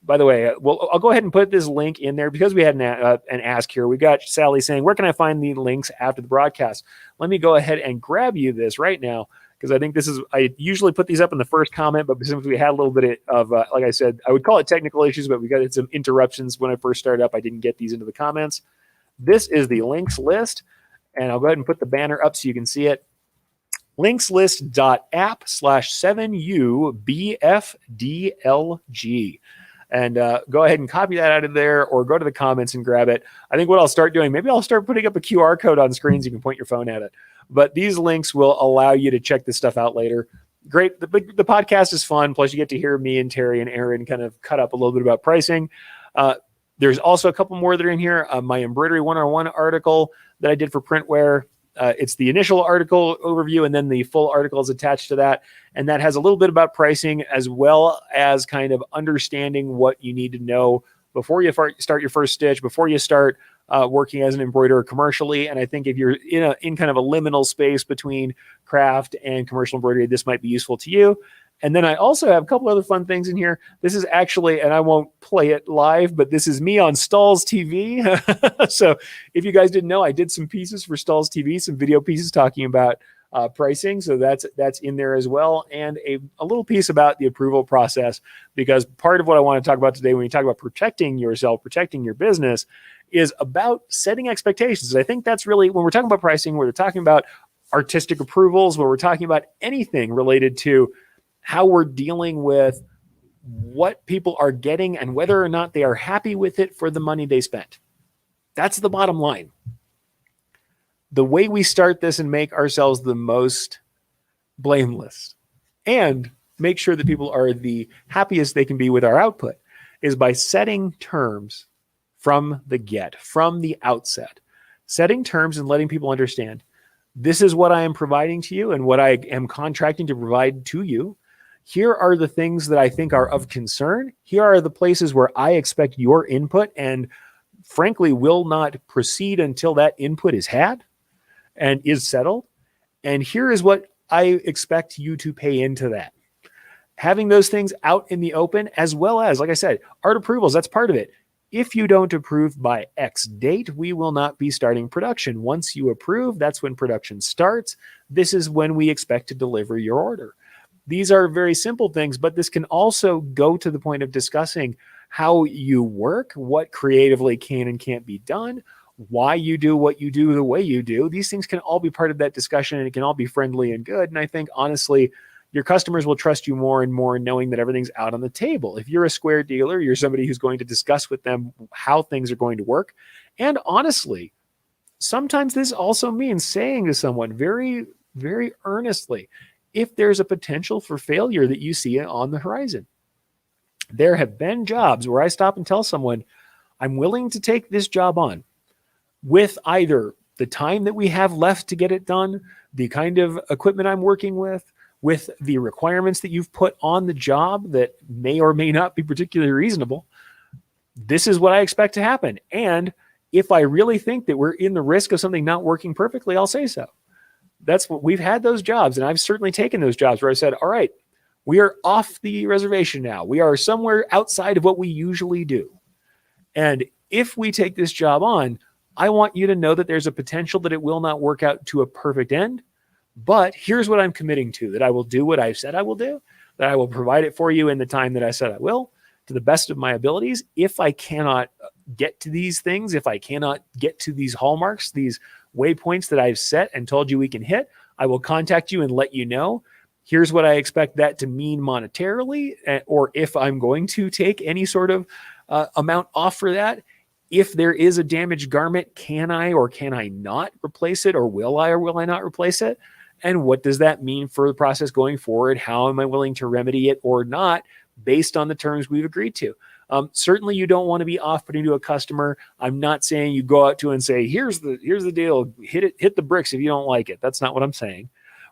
S1: By the way, I'll go ahead and put this link in there because we had an ask here. We got Sally saying, where can I find the links after the broadcast? Let me go ahead and grab you this right now, because I think I usually put these up in the first comment, but since we had a little bit of, like I said, I would call it technical issues, but we got some interruptions when I first started up. I didn't get these into the comments. This is the links list, and I'll go ahead and put the banner up so you can see it. linkslist.app/7ubfdlg. And go ahead and copy that out of there or go to the comments and grab it. I think what I'll start doing, maybe I'll start putting up a QR code on screens. You can point your phone at it. But these links will allow you to check this stuff out later. Great. The podcast is fun. Plus, you get to hear me and Terry and Aaron kind of cut up a little bit about pricing. There's also a couple more that are in here. My Embroidery 101 article that I did for Printware. It's the initial article overview, and then the full article is attached to that. And that has a little bit about pricing as well as kind of understanding what you need to know before you start your first stitch, before you start working as an embroiderer commercially. And I think if you're in kind of a liminal space between craft and commercial embroidery, this might be useful to you. And then I also have a couple other fun things in here. This is actually, and I won't play it live, but this is me on Stalls TV. So if you guys didn't know, I did some pieces for Stalls TV, some video pieces talking about pricing. So that's in there as well. And a little piece about the approval process, because part of what I want to talk about today when you talk about protecting yourself, protecting your business, is about setting expectations. I think that's really, when we're talking about pricing, we're talking about artistic approvals, where we're talking about anything related to how we're dealing with what people are getting and whether or not they are happy with it for the money they spent. That's the bottom line. The way we start this and make ourselves the most blameless and make sure that people are the happiest they can be with our output is by setting terms from the outset. Setting terms and letting people understand, this is what I am providing to you and what I am contracting to provide to you. Here are the things that I think are of concern. Here are the places where I expect your input and frankly will not proceed until that input is had and is settled. And here is what I expect you to pay into that. Having those things out in the open, as well as, like I said, art approvals, that's part of it. If you don't approve by X date, we will not be starting production. Once you approve, that's when production starts. This is when we expect to deliver your order. These are very simple things, but this can also go to the point of discussing how you work, what creatively can and can't be done, why you do what you do the way you do. These things can all be part of that discussion, and it can all be friendly and good. And I think, honestly, your customers will trust you more and more knowing that everything's out on the table. If you're a square dealer, you're somebody who's going to discuss with them how things are going to work. And honestly, sometimes this also means saying to someone very, very earnestly, if there's a potential for failure that you see on the horizon. There have been jobs where I stop and tell someone, I'm willing to take this job on with either the time that we have left to get it done, the kind of equipment I'm working with the requirements that you've put on the job that may or may not be particularly reasonable. This is what I expect to happen. And if I really think that we're in the risk of something not working perfectly, I'll say so. That's what we've had, those jobs. And I've certainly taken those jobs where I said, all right, we are off the reservation now. We are somewhere outside of what we usually do. And if we take this job on, I want you to know that there's a potential that it will not work out to a perfect end. But here's what I'm committing to, that I will do what I've said I will do, that I will provide it for you in the time that I said I will, to the best of my abilities. If I cannot get to these things, if I cannot get to these hallmarks, these waypoints that I've set and told you we can hit, I will contact you and let you know. Here's what I expect that to mean monetarily, or if I'm going to take any sort of amount off for that. If there is a damaged garment, can I or can I not replace it, or will I not replace it? And what does that mean for the process going forward? How am I willing to remedy it or not based on the terms we've agreed to? Certainly you don't want to be off-putting to a customer. I'm not saying you go out to and say, here's the deal, hit the bricks if you don't like it. That's not what I'm saying.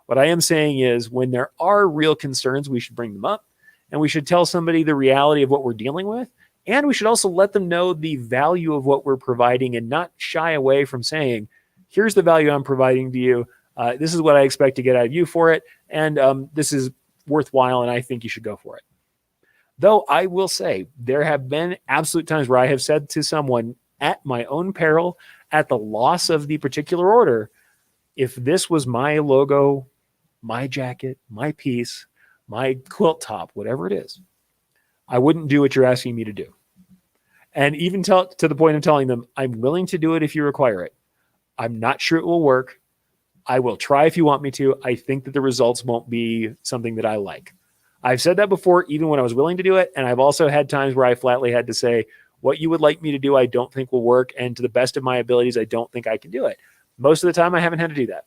S1: What I am saying is when there are real concerns, we should bring them up and we should tell somebody the reality of what we're dealing with. And we should also let them know the value of what we're providing and not shy away from saying, here's the value I'm providing to you. This is what I expect to get out of you for it. And this is worthwhile, and I think you should go for it. Though I will say there have been absolute times where I have said to someone at my own peril, at the loss of the particular order, if this was my logo, my jacket, my piece, my quilt top, whatever it is, I wouldn't do what you're asking me to do. And even to the point of telling them, I'm willing to do it if you require it. I'm not sure it will work. I will try if you want me to. I think that the results won't be something that I like. I've said that before, even when I was willing to do it. And I've also had times where I flatly had to say, what you would like me to do, I don't think will work. And to the best of my abilities, I don't think I can do it. Most of the time, I haven't had to do that.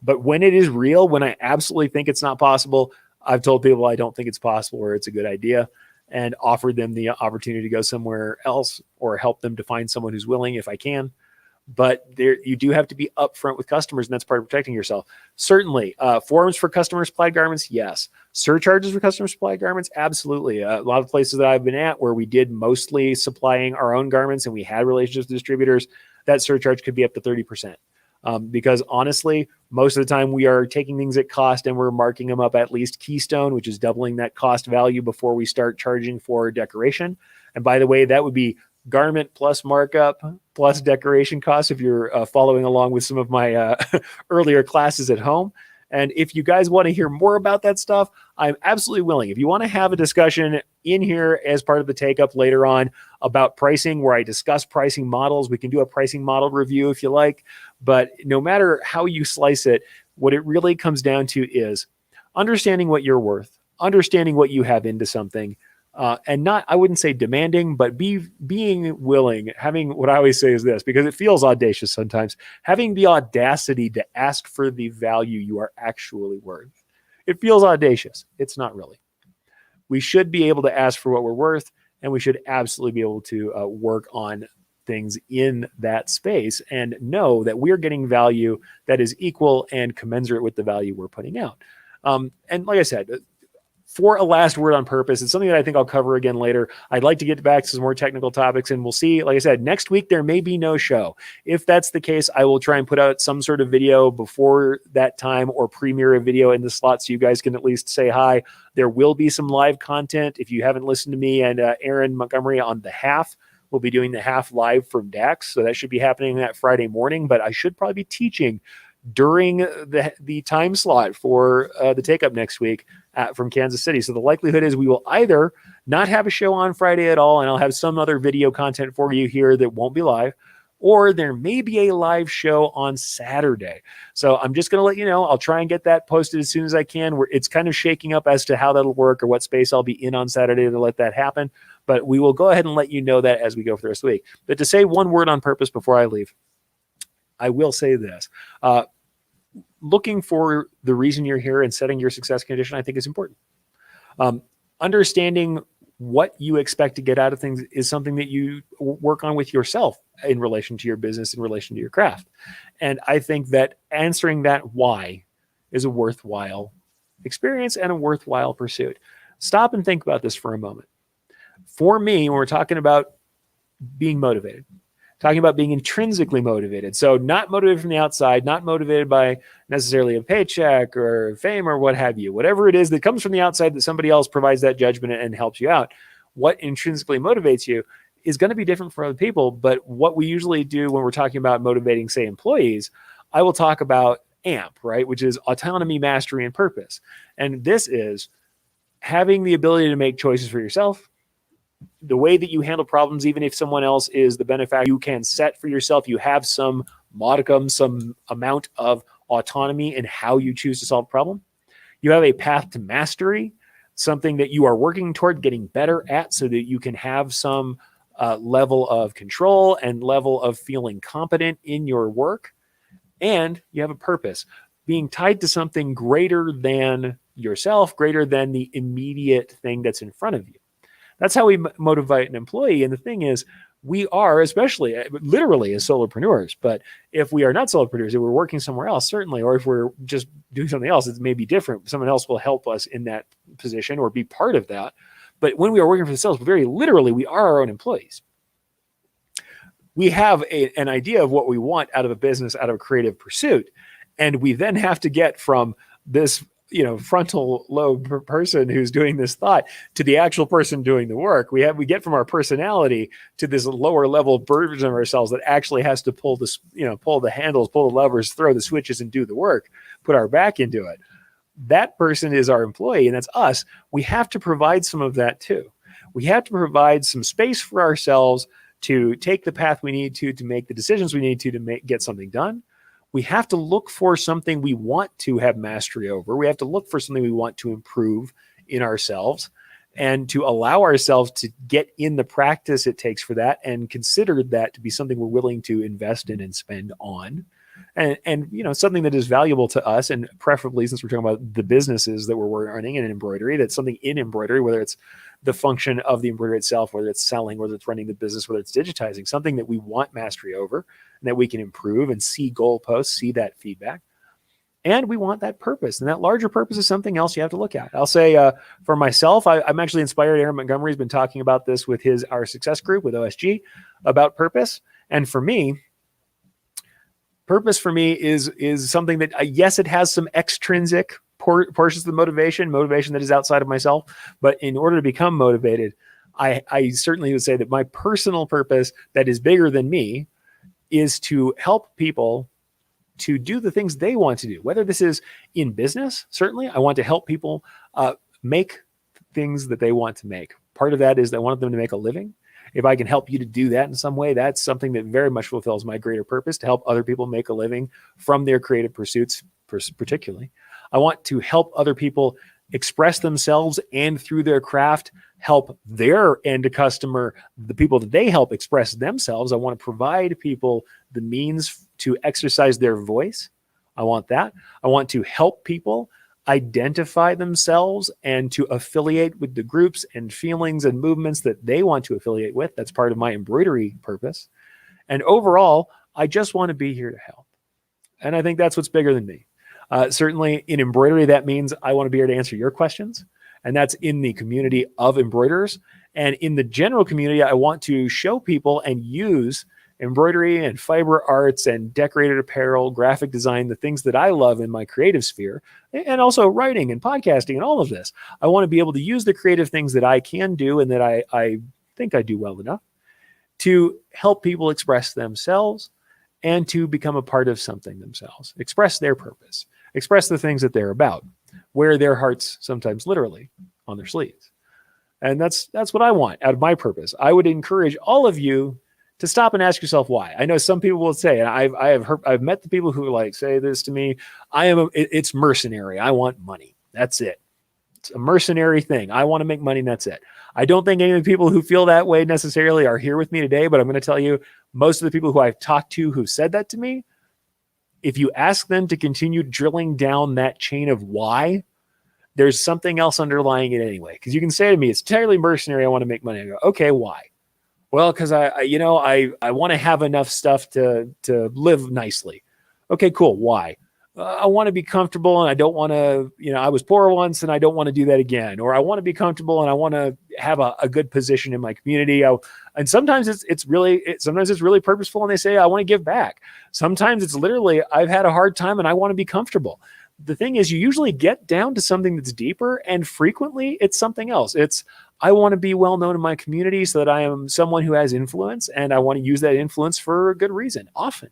S1: But when it is real, when I absolutely think it's not possible, I've told people I don't think it's possible or it's a good idea and offered them the opportunity to go somewhere else or help them to find someone who's willing if I can. But there, you do have to be upfront with customers, and that's part of protecting yourself. Certainly, forms for customer supplied garments, yes. Surcharges for customer supplied garments, absolutely. A lot of places that I've been at where we did mostly supplying our own garments and we had relationships with distributors, that surcharge could be up to 30%. Because honestly, most of the time we are taking things at cost and we're marking them up at least keystone, which is doubling that cost value before we start charging for decoration. And by the way, that would be garment plus markup plus decoration costs if you're following along with some of my earlier classes at home. And if you guys want to hear more about that stuff, I'm absolutely willing. If you want to have a discussion in here as part of the Takeup later on about pricing, where I discuss pricing models, we can do a pricing model review if you like. But no matter how you slice it, what it really comes down to is understanding what you're worth, understanding what you have into something, and not, I wouldn't say demanding, but being willing, having what I always say is this, because it feels audacious sometimes, having the audacity to ask for the value you are actually worth. It feels audacious. It's not really. We should be able to ask for what we're worth, and we should absolutely be able to work on things in that space and know that we're getting value that is equal and commensurate with the value we're putting out. And like I said, for a last word on purpose, it's something that I think I'll cover again later. I'd like to get back to some more technical topics, and we'll see. Like I said, next week there may be no show. If that's the case, I will try and put out some sort of video before that time or premiere a video in the slot so you guys can at least say hi. There will be some live content. If you haven't listened to me and Aaron Montgomery on the half, we'll be doing the half live from Dax. So that should be happening that Friday morning, but I should probably be teaching during the time slot for the Takeup next week from Kansas City. So the likelihood is we will either not have a show on Friday at all, and I'll have some other video content for you here that won't be live, or there may be a live show on Saturday. So I'm just going to let you know. I'll try and get that posted as soon as I can. It's kind of shaking up as to how that'll work or what space I'll be in on Saturday to let that happen. But we will go ahead and let you know that as we go for the rest of the week. But to say one word on purpose before I leave, I will say this. Looking for the reason you're here and setting your success condition, I think is important. Understanding what you expect to get out of things is something that you work on with yourself in relation to your business, in relation to your craft. And I think that answering that why is a worthwhile experience and a worthwhile pursuit. Stop and think about this for a moment. For me, when we're talking about being motivated, talking about being intrinsically motivated. So not motivated from the outside, not motivated by necessarily a paycheck or fame or what have you, whatever it is that comes from the outside that somebody else provides that judgment and helps you out. What intrinsically motivates you is going to be different for other people. But what we usually do when we're talking about motivating, say, employees, I will talk about AMP, right? Which is autonomy, mastery, and purpose. And this is having the ability to make choices for yourself, the way that you handle problems, even if someone else is the benefactor, you can set for yourself. You have some modicum, some amount of autonomy in how you choose to solve a problem. You have a path to mastery, something that you are working toward getting better at so that you can have some level of control and level of feeling competent in your work. And you have a purpose, being tied to something greater than yourself, greater than the immediate thing that's in front of you. That's how we motivate an employee. And the thing is, we are, especially literally as solopreneurs, but if we are not solopreneurs, if we're working somewhere else, certainly, or if we're just doing something else, it may be different. Someone else will help us in that position or be part of that. But when we are working for ourselves, very literally, we are our own employees. We have an idea of what we want out of a business, out of a creative pursuit. And we then have to get from this, frontal lobe person who's doing this thought to the actual person doing the work. We get from our personality to this lower level version of ourselves that actually has to pull the handles, pull the levers, throw the switches and do the work, put our back into it. That person is our employee, and that's us. We have to provide some of that too. We have to provide some space for ourselves to take the path we need to make the decisions we need to get something done. We have to look for something we want to have mastery over. We have to look for something we want to improve in ourselves and to allow ourselves to get in the practice it takes for that and consider that to be something we're willing to invest in and spend on. And something that is valuable to us, and preferably, since we're talking about the businesses that we're running in embroidery, that's something in embroidery, whether it's the function of the embroidery itself, whether it's selling, whether it's running the business, whether it's digitizing, something that we want mastery over and that we can improve and see goalposts, see that feedback. And we want that purpose. And that larger purpose is something else you have to look at. I'll say for myself, I'm actually inspired. Aaron Montgomery's been talking about this with our success group with OSG about purpose. And for me, purpose for me is something that, yes, it has some extrinsic portions of the motivation that is outside of myself. But in order to become motivated, I certainly would say that my personal purpose that is bigger than me is to help people to do the things they want to do. Whether this is in business, certainly, I want to help people make things that they want to make. Part of that is I want them to make a living. If I can help you to do that in some way, that's something that very much fulfills my greater purpose, to help other people make a living from their creative pursuits, particularly. I want to help other people express themselves and through their craft, help their end customer, the people that they help express themselves. I want to provide people the means to exercise their voice. I want that. I want to help people identify themselves and to affiliate with the groups and feelings and movements that they want to affiliate with. That's part of my embroidery purpose. And overall, I just want to be here to help. And I think that's what's bigger than me. Certainly in embroidery, that means I want to be here to answer your questions. And that's in the community of embroiderers. And in the general community, I want to show people and use embroidery and fiber arts and decorated apparel, graphic design, the things that I love in my creative sphere, and also writing and podcasting and all of this. I want to be able to use the creative things that I can do and that I think I do well enough to help people express themselves and to become a part of something themselves, express their purpose, express the things that they're about, wear their hearts sometimes literally on their sleeves. And that's what I want out of my purpose. I would encourage all of you to stop and ask yourself why. I know some people will say, and I've met the people who say this to me, it's mercenary. I want money. That's it. It's a mercenary thing. I want to make money and that's it. I don't think any of the people who feel that way necessarily are here with me today, but I'm going to tell you, most of the people who I've talked to who said that to me, if you ask them to continue drilling down that chain of why, there's something else underlying it anyway. Because you can say to me, it's entirely mercenary. I want to make money. I go, okay, why? Well, because I want to have enough stuff to live nicely. Okay, cool. Why? I want to be comfortable and I don't want to, I was poor once and I don't want to do that again. Or I want to be comfortable and I want to have a good position in my community. And sometimes it's really purposeful and they say, I want to give back. Sometimes it's literally, I've had a hard time and I want to be comfortable. The thing is, you usually get down to something that's deeper, and frequently it's something else. I want to be well known in my community so that I am someone who has influence, and I want to use that influence for a good reason, often.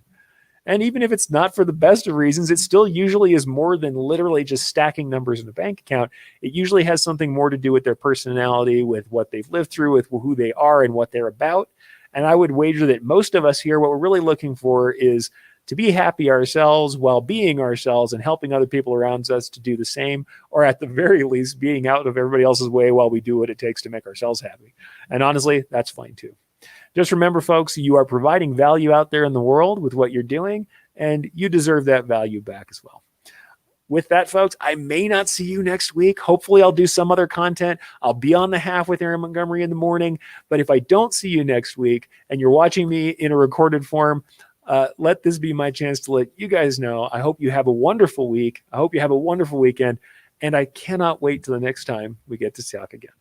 S1: And even if it's not for the best of reasons, it still usually is more than literally just stacking numbers in a bank account. It usually has something more to do with their personality, with what they've lived through, with who they are and what they're about. And I would wager that most of us here, what we're really looking for is to be happy ourselves while being ourselves and helping other people around us to do the same, or at the very least being out of everybody else's way while we do what it takes to make ourselves happy. And honestly, that's fine too. Just remember, folks, you are providing value out there in the world with what you're doing, and you deserve that value back as well. with that, folks, I may not see you next week. Hopefully, I'll do some other content. I'll be on the half with Aaron Montgomery in the morning. But if I don't see you next week and you're watching me in a recorded form, let this be my chance to let you guys know. I hope you have a wonderful week. I hope you have a wonderful weekend. And I cannot wait till the next time we get to talk again.